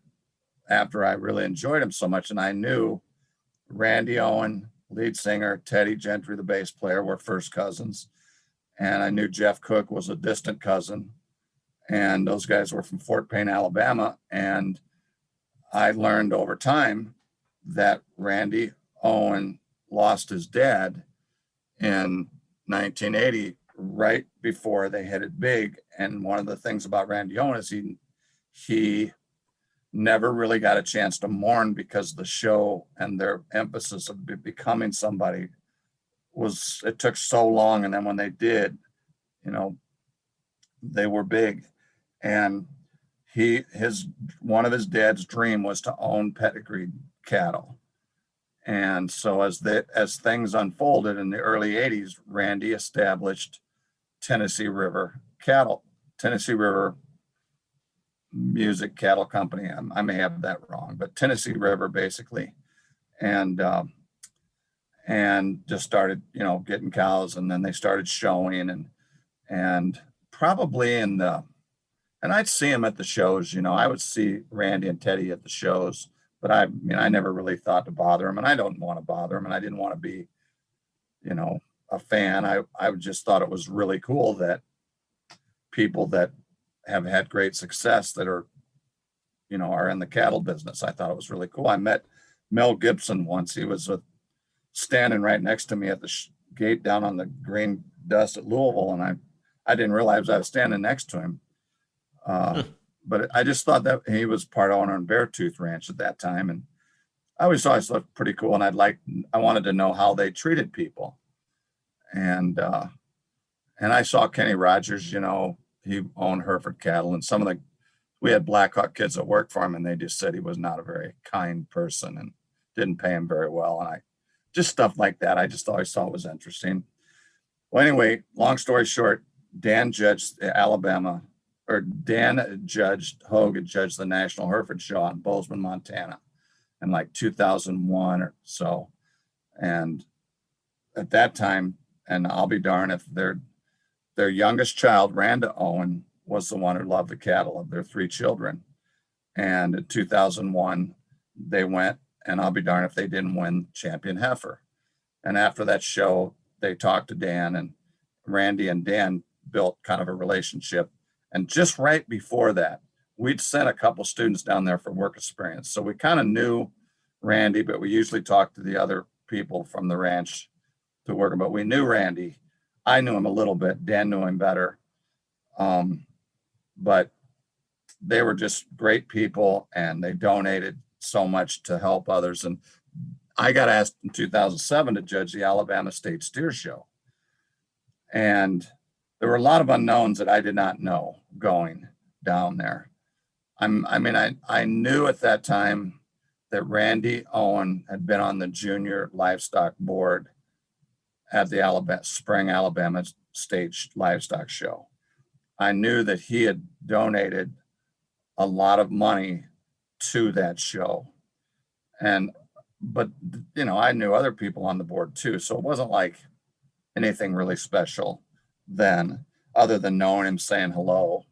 after I really enjoyed them so much. And I knew Randy Owen, lead singer, Teddy Gentry, the bass player, were first cousins. And I knew Jeff Cook was a distant cousin. And those guys were from Fort Payne, Alabama. And I learned over time that Randy Owen lost his dad in 1980, right before they hit it big. And one of the things about Randy Owen is he never really got a chance to mourn, because the show and their emphasis of becoming somebody it took so long. And then when they did, they were big. And one of his dad's dream was to own pedigreed cattle. And so as things unfolded in the early 80s, Randy established Tennessee River Music Cattle Company. I may have that wrong, but Tennessee River basically. And just started, getting cows, and then they started showing and probably and I'd see them at the shows. I would see Randy and Teddy at the shows. But I never really thought to bother him, and I don't want to bother him, and I didn't want to be, a fan. I just thought it was really cool that people that have had great success that are in the cattle business. I thought it was really cool. I met Mel Gibson once. He was standing right next to me at the gate down on the green dust at Louisville, and I didn't realize I was standing next to him. But I just thought that he was part owner on Beartooth Ranch at that time. And I always thought it looked pretty cool. And I wanted to know how they treated people. And I saw Kenny Rogers, he owned Hereford cattle, and we had Blackhawk kids that worked for him, and they just said he was not a very kind person and didn't pay him very well. And just stuff like that, I just always thought was interesting. Well, anyway, long story short, Dan judged Hogue had judged the National Hereford Show in Bozeman, Montana in like 2001 or so. And at that time, and I'll be darned if their youngest child, Randa Owen, was the one who loved the cattle of their 3 children. And in 2001, they went, and I'll be darned if they didn't win champion heifer. And after that show, they talked to Dan, and Randy and Dan built kind of a relationship. And just right before that, we'd sent a couple students down there for work experience. So we kind of knew Randy, but we usually talked to the other people from the ranch to work. But we knew Randy. I knew him a little bit. Dan knew him better. But they were just great people, and they donated so much to help others. And I got asked in 2007 to judge the Alabama State Steer Show. And there were a lot of unknowns that I did not know going down there. I knew at that time that Randy Owen had been on the junior livestock board at the Spring Alabama State Livestock Show. I knew that he had donated a lot of money to that show. But I knew other people on the board too. So it wasn't like anything really special then, other than knowing him, saying hello,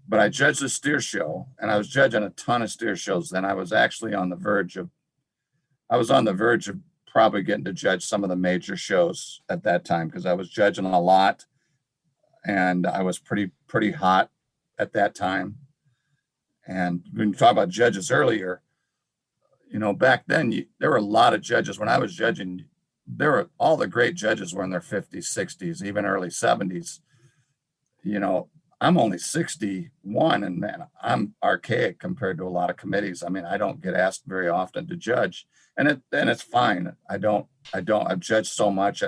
But I judged the steer show, and I was judging a ton of steer shows. Then I was actually on the verge of probably getting to judge some of the major shows at that time, because I was judging a lot, and I was pretty hot at that time. And when you talk about judges earlier, back then there were a lot of judges. When I was judging, all the great judges were in their 50s, 60s, even early 70s. I'm only 61, and man, I'm archaic compared to a lot of committees. I mean, I don't get asked very often to judge, and it's fine. I've judged so much.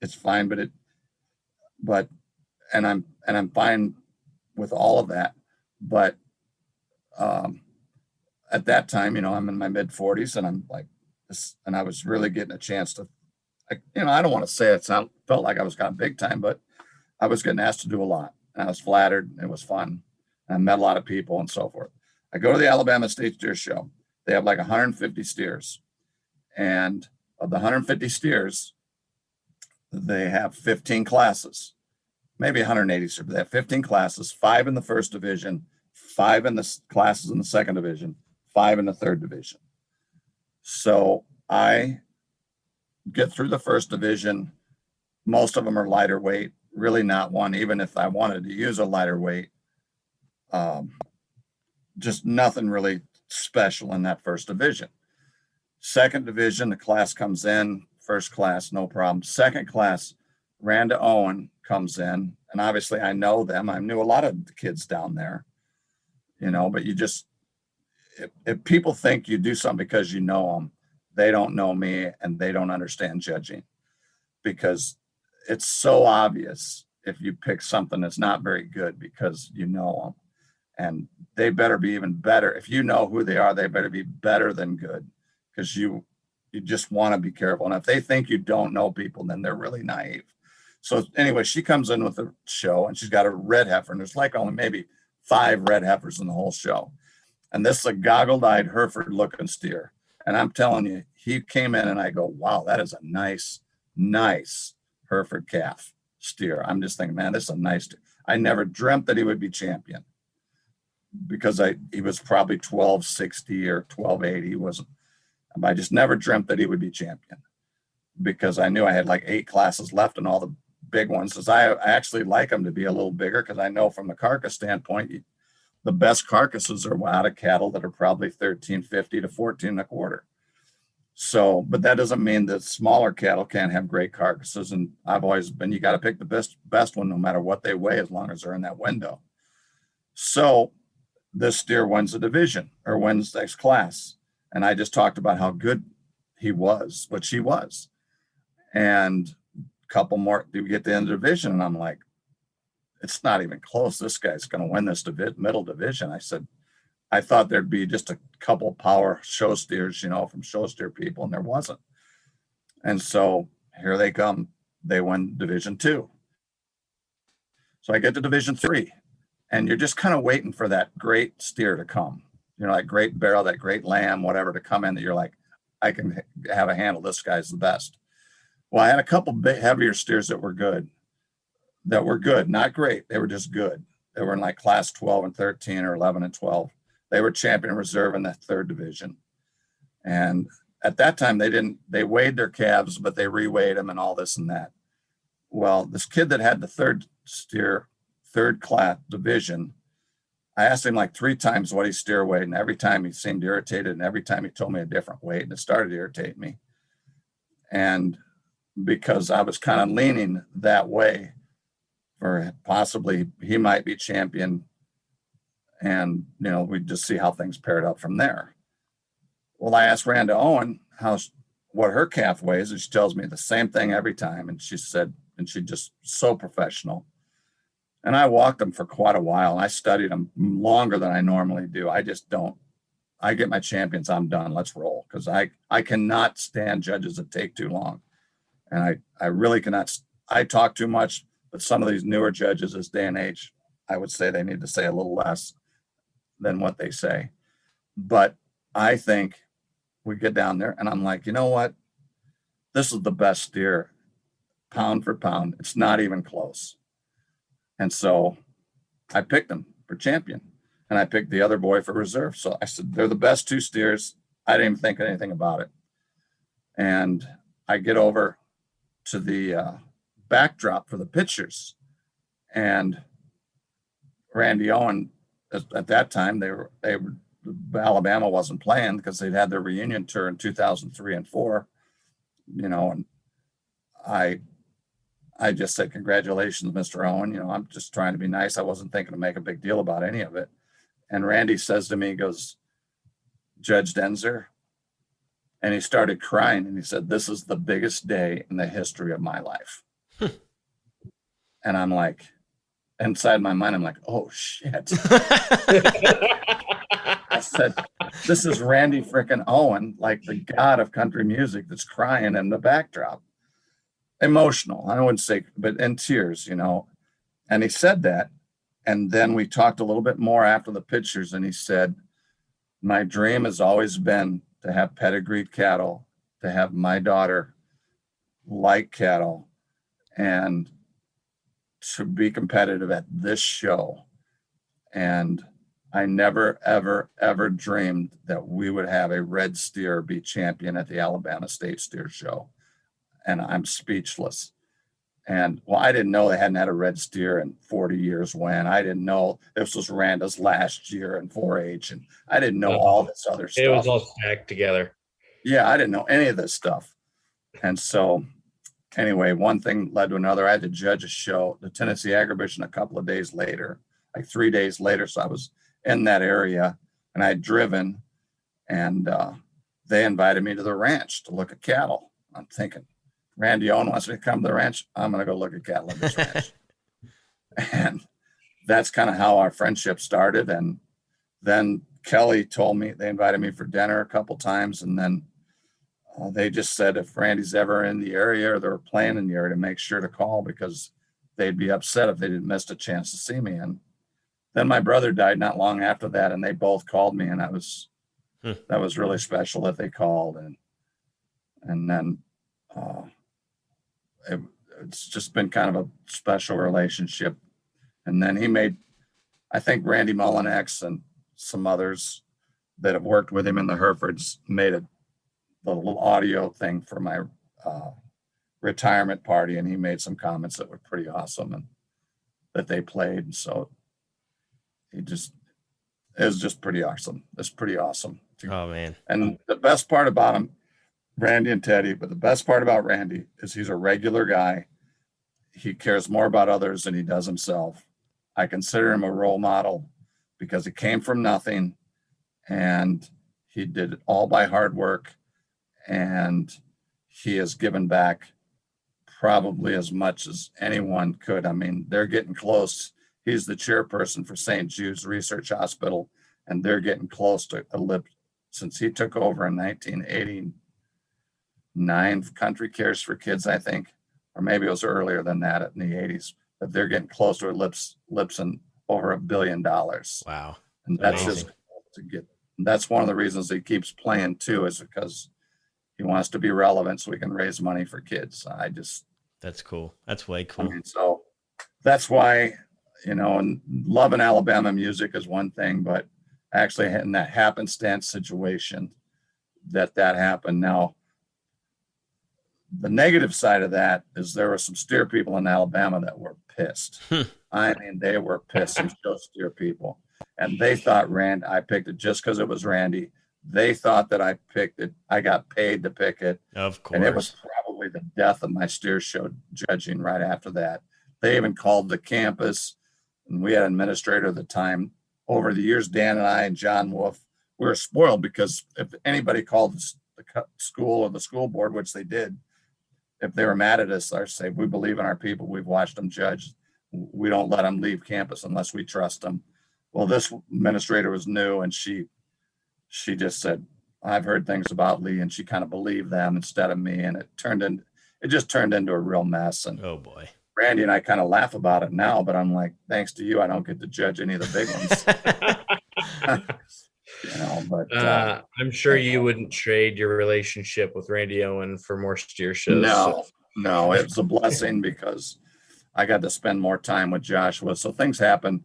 It's fine, but I'm fine with all of that. But at that time, I'm in my mid 40s, and I'm like this, and I was really getting a chance to, I don't want to say felt like I was kind of big time, but I was getting asked to do a lot. And I was flattered. It was fun. And I met a lot of people and so forth. I go to the Alabama State Steer Show. They have like 150 steers. And of the 150 steers, they have 15 classes, maybe 180 steers. But they have 15 classes, 5 in the first division, 5 in the classes in the second division, 5 in the third division. So I get through the first division. Most of them are lighter weight. Really not one, even if I wanted to use a lighter weight, just nothing really special in that first division. Second division, the class comes in, first class, no problem. Second class, Randa Owen comes in, and obviously I know them. I knew a lot of the kids down there, but if people think you do something because you know them, they don't know me, and they don't understand judging, because it's so obvious if you pick something that's not very good because you know them, and they better be even better. If you know who they are, they better be better than good, because you just want to be careful. And if they think you don't know people, then they're really naive. So anyway, she comes in with the show, and she's got a red heifer, and there's like only maybe 5 red heifers in the whole show. And this is a goggled-eyed Hereford looking steer. And I'm telling you, he came in and I go, wow, that is a nice Hereford calf steer. I'm just thinking, man, this is a nice steer. I never dreamt that he would be champion, because he was probably 1260 or 1280. He wasn't. I just never dreamt that he would be champion, because I knew I had like 8 classes left and all the big ones. Because I actually like them to be a little bigger, because I know from the carcass standpoint, the best carcasses are out of cattle that are probably 1350 to 14.25. So, but that doesn't mean that smaller cattle can't have great carcasses. And I've always been, you got to pick the best one, no matter what they weigh, as long as they're in that window. So this steer wins the division, or wins next class. And I just talked about how good he was, what she was. And a couple more, we get to the end of the division, and I'm like, it's not even close. This guy's going to win this middle division. I said, I thought there'd be just a couple power show steers, from show steer people, and there wasn't. And so here they come. They win Division 2. So I get to Division 3, and you're just kind of waiting for that great steer to come, that great barrel, that great lamb, whatever, to come in that you're like, I can have a handle. This guy's the best. Well, I had a couple big heavier steers that were good, not great. They were just good. They were in like class 12 and 13 or 11 and 12. They were champion reserve in the 3rd division. And at that time, they weighed their calves, but they reweighed them and all this and that. Well, this kid that had the 3rd class division, I asked him like 3 times what he steer weighed, and every time he seemed irritated, and every time he told me a different weight, and it started to irritate me. And because I was kind of leaning that way for possibly he might be champion, and we'd just see how things paired up from there. Well, I asked Randa Owen what her calf weighs, and she tells me the same thing every time. And she said, and she just so professional. And I walked them for quite a while, and I studied them longer than I normally do. I just don't. I get my champions, I'm done. Let's roll, because I cannot stand judges that take too long, and I really cannot. I talk too much, but some of these newer judges this day and age, I would say they need to say a little less than what they say. But I think we get down there, and I'm like, you know what? This is the best steer, pound for pound. It's not even close. And so I picked him for champion, and I picked the other boy for reserve. So I said, they're the best 2 steers. I didn't even think anything about it. And I get over to the backdrop for the pictures, and Randy Owen, at that time, Alabama wasn't playing because they'd had their reunion tour in 2003 and 4, and I just said, congratulations, Mr. Owen. I'm just trying to be nice. I wasn't thinking to make a big deal about any of it. And Randy says to me, he goes, Judge Denzer, and he started crying, and he said, this is the biggest day in the history of my life. And I'm like, inside my mind, I'm like, oh shit. I said, this is Randy frickin' Owen, like the god of country music, that's crying in the backdrop. Emotional, I wouldn't say, but in tears, And he said that. And then we talked a little bit more after the pictures, and he said, my dream has always been to have pedigreed cattle, to have my daughter like cattle, and to be competitive at this show. And I never, ever, ever dreamed that we would have a red steer be champion at the Alabama State Steer Show. And I'm speechless. And well, I didn't know they hadn't had a red steer in 40 years when. I didn't know this was Randa's last year in 4-H. And I didn't know all this other stuff. It was all stacked together. Yeah, I didn't know any of this stuff. And so anyway, one thing led to another. I had to judge a show, the Tennessee Agribition, a couple of days later, like 3 days later. So I was in that area, and I had driven, and they invited me to the ranch to look at cattle. I'm thinking, Randy Owen wants me to come to the ranch. I'm going to go look at cattle at this ranch. And that's kind of how our friendship started. And then Kelly told me, they invited me for dinner a couple times. And then they just said, if Randy's ever in the area or they're playing in the area, to make sure to call, because they'd be upset if they didn't miss a chance to see me. And then my brother died not long after that, and they both called me, and that was really special that they called. And then it's just been kind of a special relationship. And then he made, I think Randy Mullinex and some others that have worked with him in the Herefords made the little audio thing for my retirement party, and he made some comments that were pretty awesome and that they played. And so it was just pretty awesome. It's pretty awesome. Oh man. And the best part about him, Randy and Teddy, but the best part about Randy is he's a regular guy. He cares more about others than he does himself. I consider him a role model because he came from nothing, and he did it all by hard work, and he has given back probably as much as anyone could. I mean, they're getting close. He's the chairperson for St. Jude's Research Hospital, and they're getting close to since he took over in 1989. Country Cares for Kids, I think, or maybe it was earlier than that in the 80s. But they're getting close to lips and over $1 billion. Wow. And that's Amazing. just to get. That's one of the reasons he keeps playing too, is because he wants to be relevant so we can raise money for kids. That's cool. That's way I cool. mean, so that's why, and loving Alabama music is one thing, but actually in that happenstance situation that happened. Now, the negative side of that is there were some steer people in Alabama that were pissed. I mean, they were pissed, some steer people. And they thought I picked it just because it was Randy. They thought that I picked it. I got paid to pick it. Of course. And it was probably the death of my steer show judging right after that. They even called the campus, and we had an administrator at the time. Over the years, Dan and I and John Wolf, we were spoiled because if anybody called the school or the school board, which they did, if they were mad at us, I'd say, we believe in our people. We've watched them judge. We don't let them leave campus unless we trust them. Well, this administrator was new, and she just said, I've heard things about Lee, and she kind of believed them instead of me. And it just turned into a real mess. And oh boy, Randy and I kind of laugh about it now, but I'm like, thanks to you, I don't get to judge any of the big ones. But I'm sure you wouldn't trade your relationship with Randy Owen for more steer shows. No, it was a blessing because I got to spend more time with Joshua. So things happen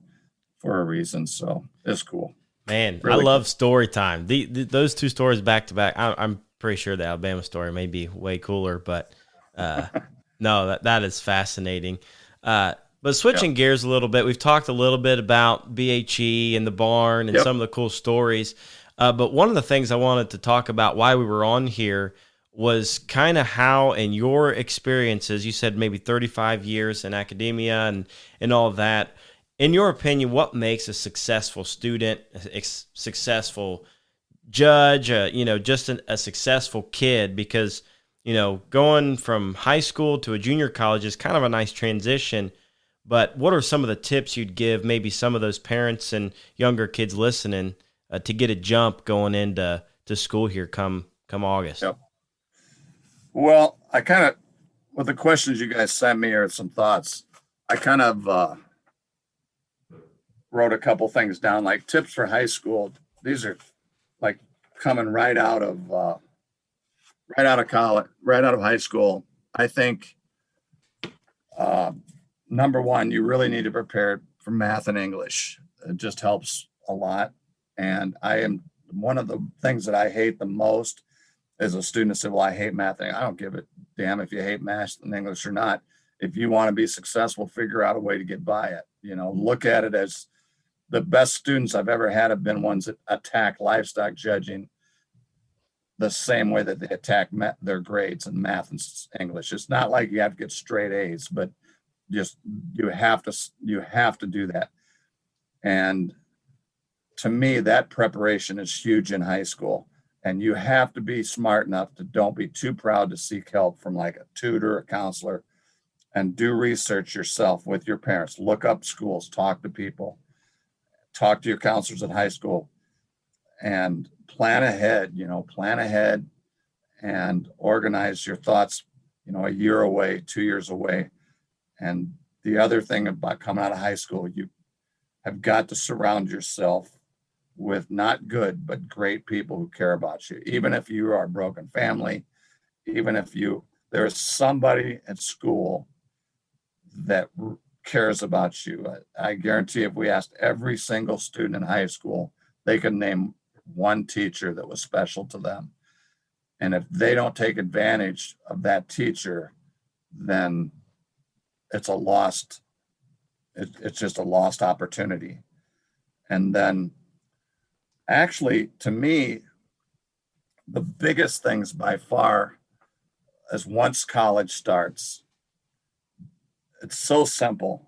for a reason. So it's cool. Man, Really I love story time. Those two stories back to back. I'm pretty sure the Alabama story may be way cooler, but no, that is fascinating. But switching gears a little bit, we've talked a little bit about BHE and the barn and some of the cool stories. But one of the things I wanted to talk about why we were on here was kind of how, in your experiences, you said maybe 35 years in academia and all of that. In your opinion, what makes a successful student, a successful judge, just a successful kid? Because, going from high school to a junior college is kind of a nice transition. But what are some of the tips you'd give maybe some of those parents and younger kids listening to get a jump going into school here come August? Yep. Well, I kind of, with the questions you guys sent me or some thoughts, I kind of wrote a couple things down, like tips for high school. These are like coming right out of college, right out of high school. I think number one, you really need to prepare for math and English. It just helps a lot. And one of the things that I hate the most is a student said, well, I hate math. I don't give a damn if you hate math and English or not. If you want to be successful, figure out a way to get by it. Look at it as the best students I've ever had have been ones that attack livestock judging the same way that they attack their grades in math and English. It's not like you have to get straight A's, but just you have to do that. And to me, that preparation is huge in high school. And you have to be smart enough to don't be too proud to seek help from like a tutor, a counselor, and do research yourself with your parents. Look up schools, talk to people, talk to your counselors at high school, and plan ahead and organize your thoughts, a year away, 2 years away. And the other thing about coming out of high school, you have got to surround yourself with not good, but great people who care about you. Even if you are a broken family, even if there is somebody at school that cares about you. I guarantee if we asked every single student in high school, they could name one teacher that was special to them. And if they don't take advantage of that teacher, then it's just a lost opportunity. And then actually, to me, the biggest things by far is once college starts, it's so simple.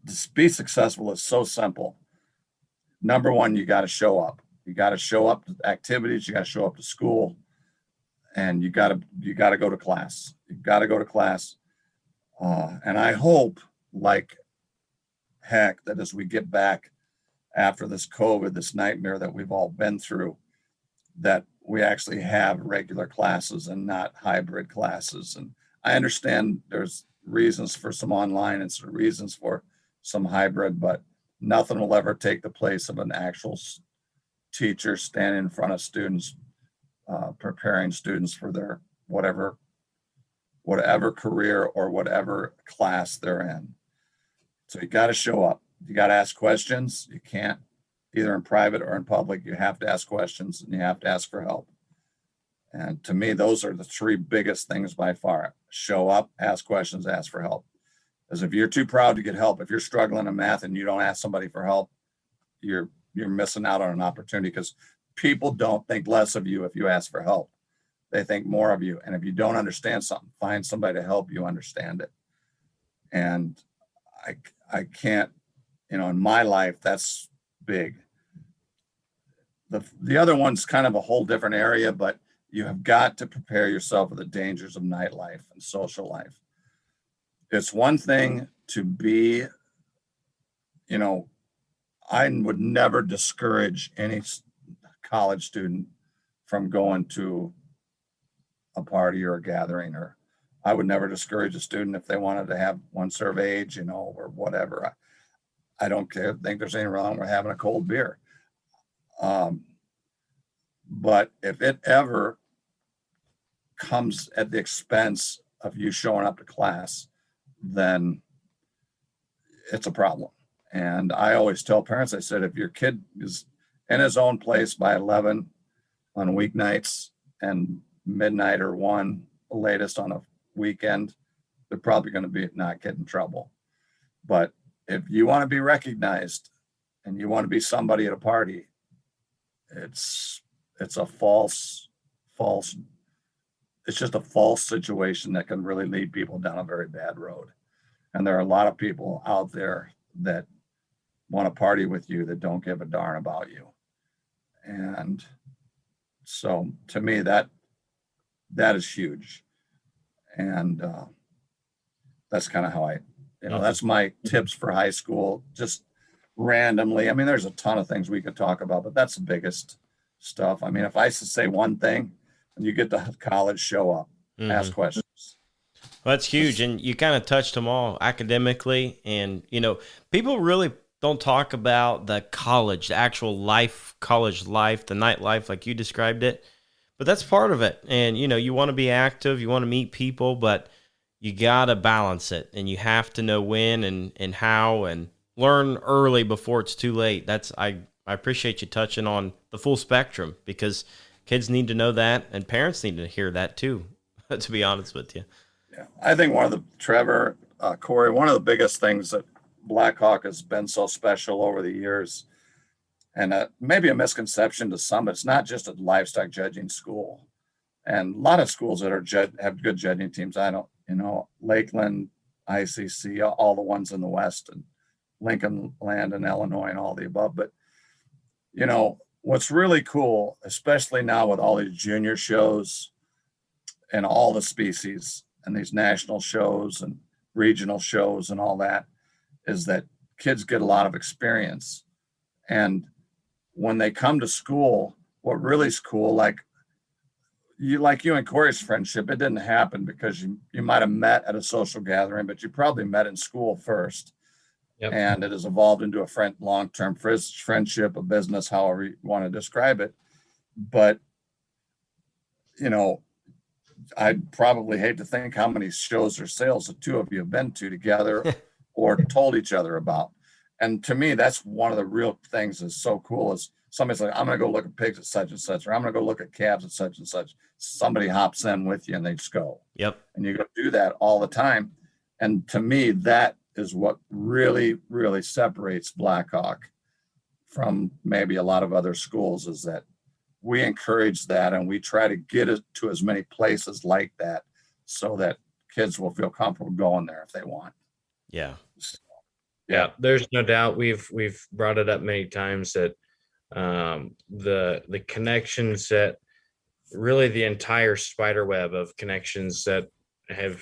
To be successful is so simple. Number one, you got to show up. You got to show up to activities. You got to show up to school, and you got to go to class. You got to go to class. And I hope, like heck, that as we get back after this COVID, this nightmare that we've all been through, that we actually have regular classes and not hybrid classes. And I understand there's reasons for some online and some reasons for some hybrid, but nothing will ever take the place of an actual teacher standing in front of students, preparing students for their whatever career or whatever class they're in. So you got to show up. You got to ask questions. You can't, either in private or in public, you have to ask questions and you have to ask for help. And to me, those are the three biggest things by far. Show up, ask questions, ask for help. Because if you're too proud to get help, if you're struggling in math and you don't ask somebody for help, you're missing out on an opportunity, because people don't think less of you if you ask for help. They think more of you. And if you don't understand something, find somebody to help you understand it. And I can't, in my life, that's big. The other one's kind of a whole different area, but you have got to prepare yourself for the dangers of nightlife and social life. It's one thing to be, I would never discourage any college student from going to a party or a gathering, or I would never discourage a student if they wanted to have one serve age, or whatever. I don't think there's anything wrong with having a cold beer. But if it ever comes at the expense of you showing up to class, then it's a problem. And I always tell parents, I said, if your kid is in his own place by 11 on weeknights and midnight or 1 latest on a weekend, they're probably going to be not get in trouble. But if you want to be recognized and you want to be somebody at a party, it's a false, it's just a false situation that can really lead people down a very bad road. And there are a lot of people out there that want to party with you that don't give a darn about you. And so to me, that is huge. And that's kind of how that's my tips for high school, just randomly. I mean, there's a ton of things we could talk about, but that's the biggest stuff. I mean, if I say one thing, when you get to college, show up, ask questions. Well, that's huge. And you kind of touched them all academically. And, people really don't talk about the college, the actual life, college life, the nightlife, like you described it. But that's part of it. And, you want to be active, you want to meet people, but you got to balance it. And you have to know when and how, and learn early before it's too late. I appreciate you touching on the full spectrum, because kids need to know that, and parents need to hear that too, to be honest with you. Yeah, I think Corey, one of the biggest things that Blackhawk has been so special over the years, and maybe a misconception to some, it's not just a livestock judging school. And a lot of schools that have good judging teams, Lakeland, ICC, all the ones in the West, and Lincoln Land and Illinois and all the above. But, what's really cool, especially now with all these junior shows and all the species and these national shows and regional shows and all that, is that kids get a lot of experience. And when they come to school, what really is cool, like you and Corey's friendship, it didn't happen because you might have met at a social gathering, but you probably met in school first. Yep. And it has evolved into a long-term friendship, a business, however you want to describe it. But, I'd probably hate to think how many shows or sales the two of you have been to together or told each other about. And to me, that's one of the real things that's so cool, is somebody's like, I'm going to go look at pigs at such and such, or I'm going to go look at calves at such and such. Somebody hops in with you and they just go. Yep. And you go do that all the time. And to me, that is what really, really separates Blackhawk from maybe a lot of other schools, is that we encourage that, and we try to get it to as many places like that so that kids will feel comfortable going there if they want. Yeah. So, yeah, there's no doubt. We've brought it up many times that the connections, that really the entire spider web of connections that have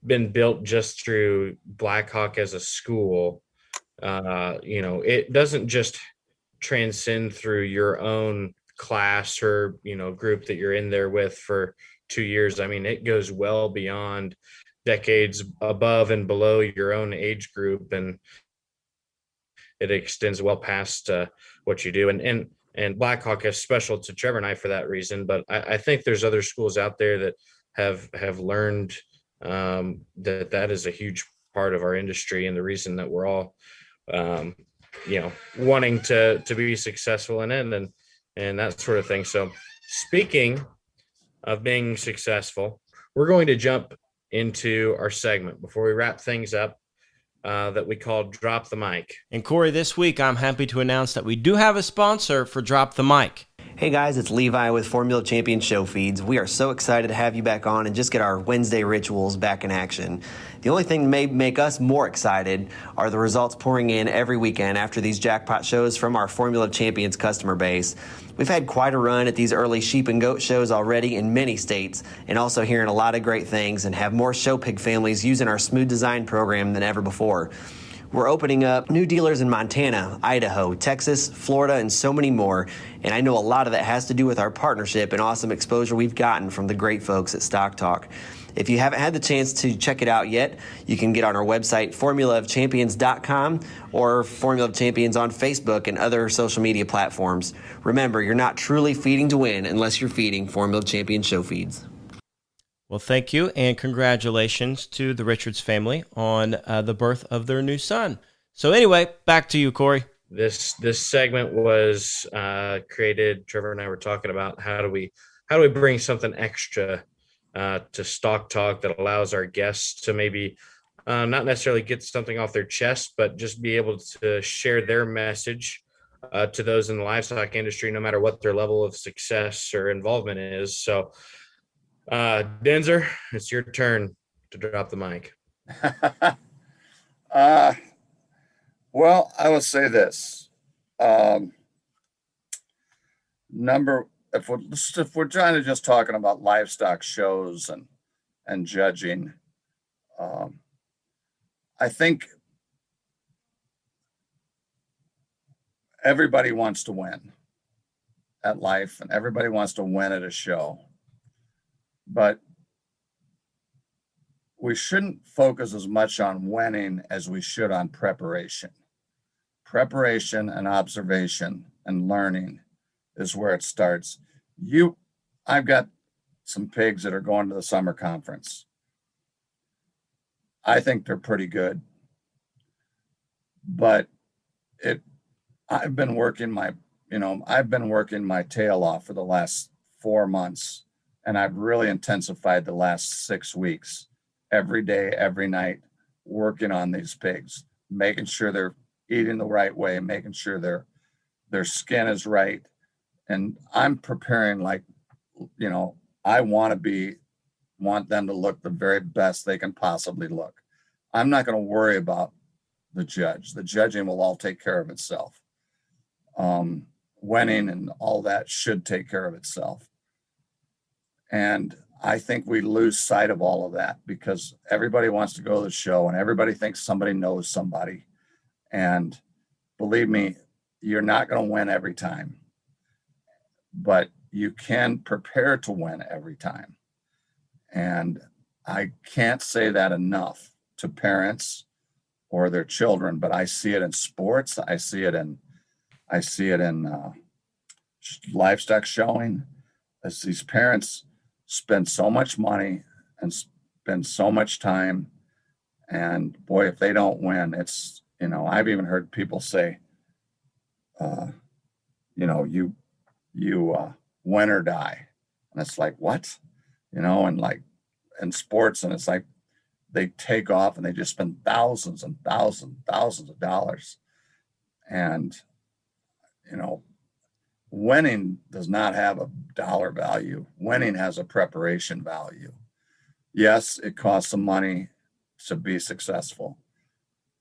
been built just through Blackhawk as a school. It doesn't just transcend through your own class or group that you're in there with for 2 years. I mean, it goes well beyond decades above and below your own age group, and it extends well past what you do. And Blackhawk is special to Trevor and I for that reason. But I think there's other schools out there that have learned that is a huge part of our industry, and the reason that we're all wanting to be successful in it and that sort of thing. So speaking of being successful, we're going to jump into our segment before we wrap things up that we call Drop the Mic. And Corey, this week I'm happy to announce that we do have a sponsor for Drop the Mic. Hey guys, it's Levi with Formula Champion Show Feeds. We are so excited to have you back on and just get our Wednesday rituals back in action. The only thing that may make us more excited are the results pouring in every weekend after these jackpot shows from our Formula Champions customer base. We've had quite a run at these early sheep and goat shows already in many states, and also hearing a lot of great things, and have more show pig families using our smooth design program than ever before. We're opening up new dealers in Montana, Idaho, Texas, Florida, and so many more. And I know a lot of that has to do with our partnership and awesome exposure we've gotten from the great folks at Stock Talk. If you haven't had the chance to check it out yet, you can get on our website, formulaofchampions.com, or Formula of Champions on Facebook and other social media platforms. Remember, you're not truly feeding to win unless you're feeding Formula of Champions show feeds. Well, thank you, and congratulations to the Richards family on the birth of their new son. So anyway, back to you, Corey. This segment was created. Trevor and I were talking about how do we bring something extra to Stock Talk that allows our guests to maybe not necessarily get something off their chest, but just be able to share their message to those in the livestock industry, no matter what their level of success or involvement is. So, Denzer, it's your turn to drop the mic. Well, I will say this. If we're trying to just talking about livestock shows and judging, I think everybody wants to win at life, and everybody wants to win at a show. But we shouldn't focus as much on winning as we should on preparation. Preparation and observation and learning is where it starts. I've got some pigs that are going to the summer conference. I think they're pretty good, but I've been working my tail off for the last 4 months. And I've really intensified the last 6 weeks, every day, every night, working on these pigs, making sure they're eating the right way, making sure their skin is right. And I'm preparing I want them to look the very best they can possibly look. I'm not going to worry about the judge. The judging will all take care of itself. Winning and all that should take care of itself. And I think we lose sight of all of that because everybody wants to go to the show and everybody thinks somebody knows somebody. And believe me, you're not going to win every time, but you can prepare to win every time. And I can't say that enough to parents or their children, but I see it in sports. I see it in livestock showing, as these parents spend so much money and spend so much time, and boy, if they don't win, it's, I've even heard people say, you win or die. And it's like, what? And like in sports, and it's like they take off and they just spend thousands and thousands of dollars. And, winning does not have a dollar value. Winning has a preparation value. Yes, it costs some money to be successful.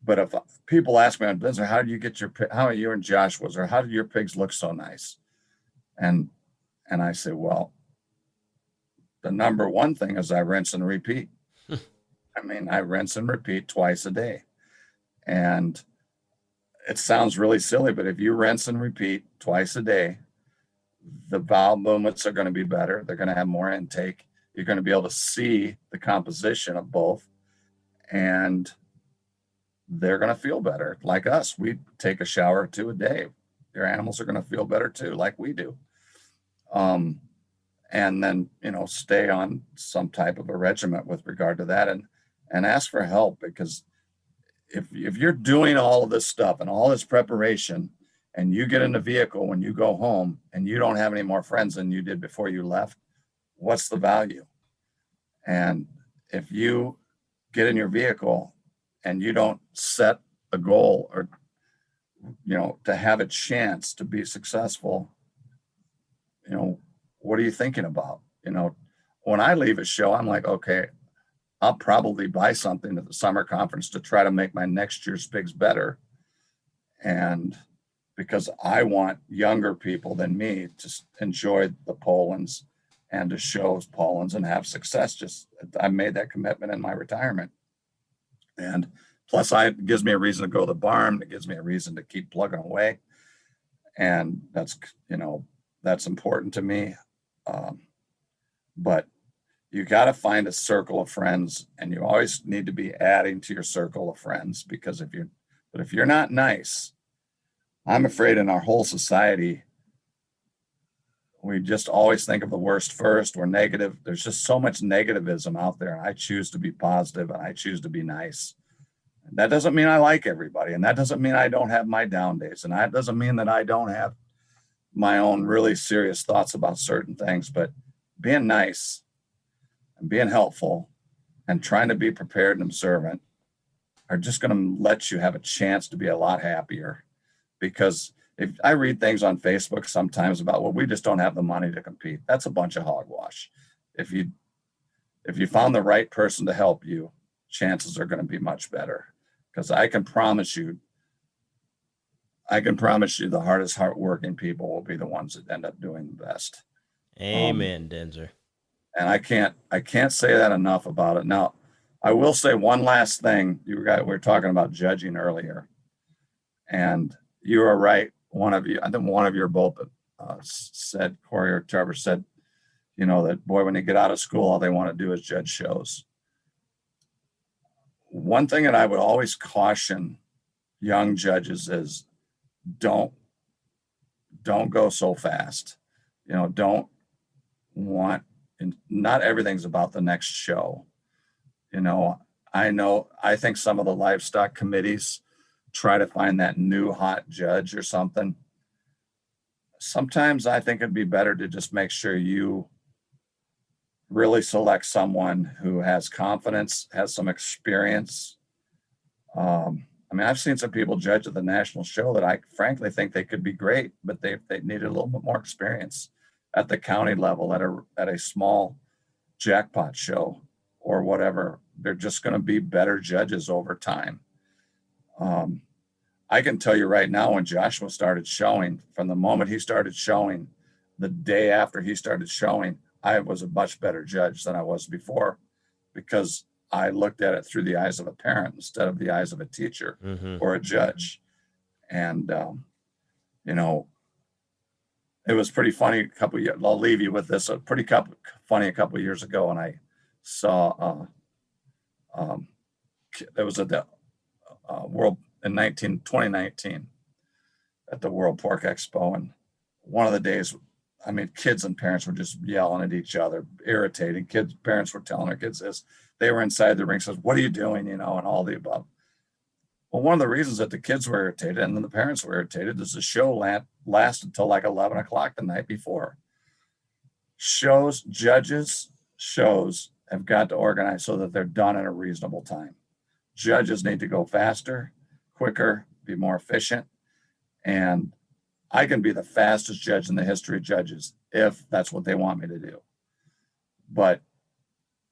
But if people ask me on business, how are you and Joshua's, or how did your pigs look so nice? And I say, well, the number one thing is I rinse and repeat. I mean, I rinse and repeat twice a day. And it sounds really silly, but if you rinse and repeat twice a day, the bowel movements are going to be better. They're going to have more intake. You're going to be able to see the composition of both, and they're going to feel better. Like us, we take a shower or two a day. Your animals are going to feel better too, like we do. And then, stay on some type of a regimen with regard to that, and ask for help, because if you're doing all of this stuff and all this preparation, and you get in the vehicle when you go home and you don't have any more friends than you did before you left, what's the value? And if you get in your vehicle and you don't set a goal, or, to have a chance to be successful, what are you thinking about? When I leave a show, I'm like, okay, I'll probably buy something at the summer conference to try to make my next year's pigs better. And because I want younger people than me to enjoy the Polands and to show Polands and have success. I made that commitment in my retirement. And plus it gives me a reason to go to the barn. It gives me a reason to keep plugging away. And that's important to me. But you got to find a circle of friends, and you always need to be adding to your circle of friends, because if you're not nice, I'm afraid in our whole society, we just always think of the worst first. We're negative. There's just so much negativism out there. And I choose to be positive, and I choose to be nice. And that doesn't mean I like everybody. And that doesn't mean I don't have my down days. And that doesn't mean that I don't have my own really serious thoughts about certain things. But being nice and being helpful and trying to be prepared and observant are just going to let you have a chance to be a lot happier. Because if I read things on Facebook sometimes about, well, we just don't have the money to compete, that's a bunch of hogwash. If you found the right person to help you, chances are going to be much better. Because I can promise you the hardest, hardworking people will be the ones that end up doing the best. Amen, Denzer. And I can't say that enough about it. Now, I will say one last thing. We were talking about judging earlier, and you are right. One of you, I think one of you both said, Corey or Trevor said, that, boy, when they get out of school, all they want to do is judge shows. One thing that I would always caution young judges is don't go so fast. Not everything's about the next show. I think some of the livestock committees try to find that new hot judge or something. Sometimes I think it'd be better to just make sure you really select someone who has confidence, has some experience. I've seen some people judge at the national show that I frankly think they could be great, but they needed a little bit more experience at the county level, at a small jackpot show or whatever. They're just going to be better judges over time. I can tell you right now, when Joshua started showing, from the moment he started showing, the day after he started showing, I was a much better judge than I was before, because I looked at it through the eyes of a parent instead of the eyes of a teacher or a judge. And, it was pretty funny a couple of years. I'll leave you with this. Funny a couple of years ago, and I saw there was a World in 2019 at the World Pork Expo, and one of the days, kids and parents were just yelling at each other, irritating. Parents were telling their kids this. They were inside the ring, says, "What are you doing?" And all the above. Well, one of the reasons that the kids were irritated and then the parents were irritated is the show lasted until like 11 o'clock the night before. Shows have got to organize so that they're done in a reasonable time. Judges need to go faster, quicker, be more efficient. And I can be the fastest judge in the history of judges if that's what they want me to do. But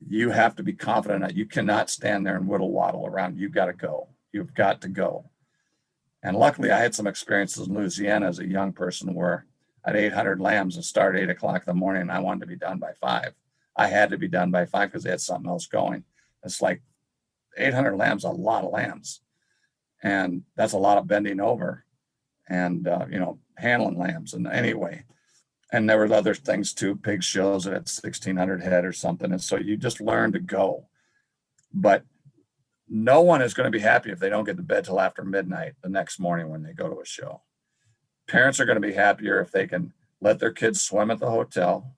you have to be confident that you cannot stand there and whittle waddle around. You've got to go. You've got to go. And luckily, I had some experiences in Louisiana as a young person where I had 800 lambs and started 8 o'clock in the morning, and I wanted to be done by 5. I had to be done by 5 because they had something else going. It's like 800 lambs, a lot of lambs. And that's a lot of bending over and, handling lambs. And anyway, and there were other things too, pig shows that had 1,600 head or something. And so you just learn to go. But no one is going to be happy if they don't get to bed till after midnight the next morning when they go to a show. Parents are going to be happier if they can let their kids swim at the hotel.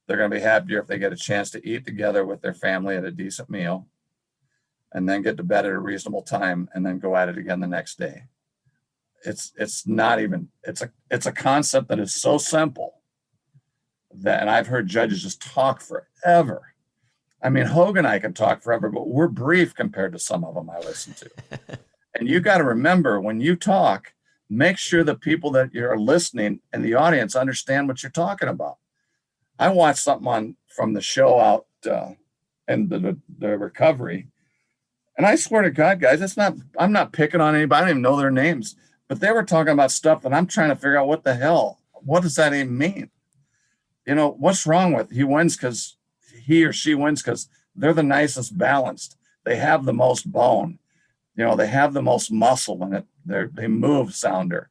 They're going to be happier if they get a chance to eat together with their family at a decent meal and then get to bed at a reasonable time and then go at it again the next day. It's not even, it's a concept that is so simple that, and I've heard judges just talk forever. I mean, Hogan and I can talk forever, but we're brief compared to some of them I listen to. And you got to remember, when you talk, make sure the people that you're listening and the audience understand what you're talking about. I watched something from the show out in the recovery, and I swear to God, guys, I'm not picking on anybody. I don't even know their names, but they were talking about stuff that I'm trying to figure out what the hell, what does that even mean? What's wrong with he wins because he or she wins because they're the nicest balanced. They have the most bone. They have the most muscle in it. They move sounder.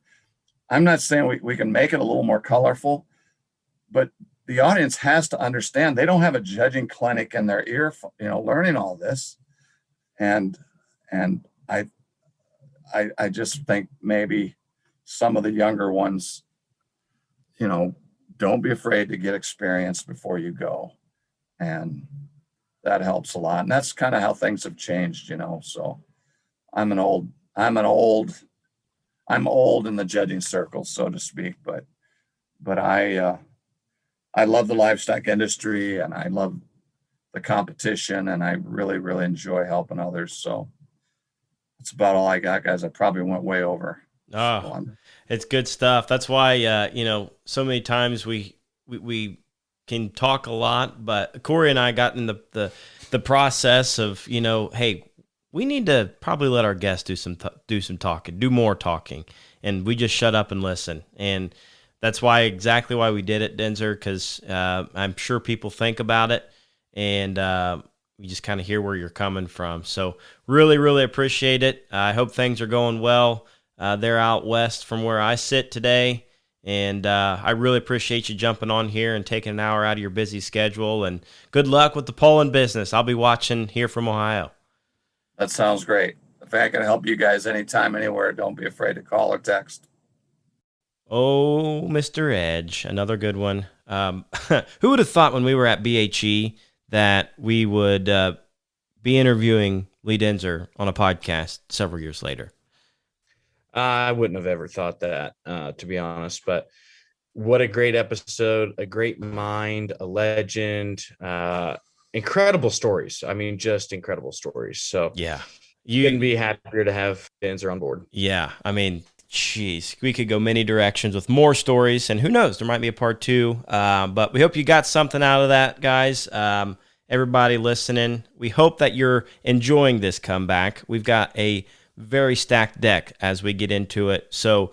I'm not saying we can make it a little more colorful, but the audience has to understand they don't have a judging clinic in their ear, learning all this. And I just think maybe some of the younger ones, don't be afraid to get experience before you go. And that helps a lot. And that's kind of how things have changed, so I'm old in the judging circle, so to speak, but I love the livestock industry and I love the competition and I really, really enjoy helping others. So that's about all I got, guys. I probably went way over. Oh, it's good stuff. That's why, so many times we can talk a lot, but Corey and I got in the process of, hey, we need to probably let our guests do some talking, do more talking. And we just shut up and listen. And that's exactly why we did it, Denzer, because I'm sure people think about it and we just kind of hear where you're coming from. So really, really appreciate it. I hope things are going well. They're out west from where I sit today. And I really appreciate you jumping on here and taking an hour out of your busy schedule. And good luck with the polling business. I'll be watching here from Ohio. That sounds great. If I can help you guys anytime, anywhere, don't be afraid to call or text. Oh, Mr. Edge, another good one. Who would have thought when we were at BHE that we would be interviewing Lee Denzer on a podcast several years later? I wouldn't have ever thought that, to be honest. But what a great episode, a great mind, a legend, incredible stories. I mean, just incredible stories. So yeah, you couldn't be happier to have Denzer on board. Yeah, I mean, geez, we could go many directions with more stories, and who knows, there might be a part 2. But we hope you got something out of that, guys. Everybody listening, we hope that you're enjoying this comeback. We've got a very stacked deck as we get into it. So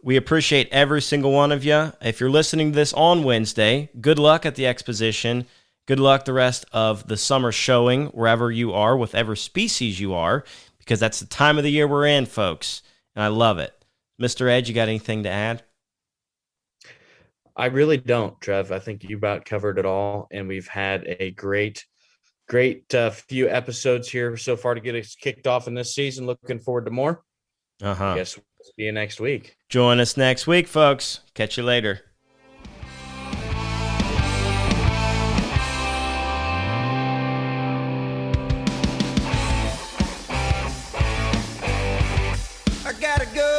we appreciate every single one of you. If you're listening to this on Wednesday, good luck at the exposition. Good luck the rest of the summer showing, wherever you are, whatever species you are, because that's the time of the year we're in, folks. And I love it. Mr. Edge, you got anything to add? I really don't, Trev. I think you about covered it all. And we've had a great few episodes here so far to get us kicked off in this season. Looking forward to more. I guess we'll see you next week. Join us next week, folks. Catch you later. I got a good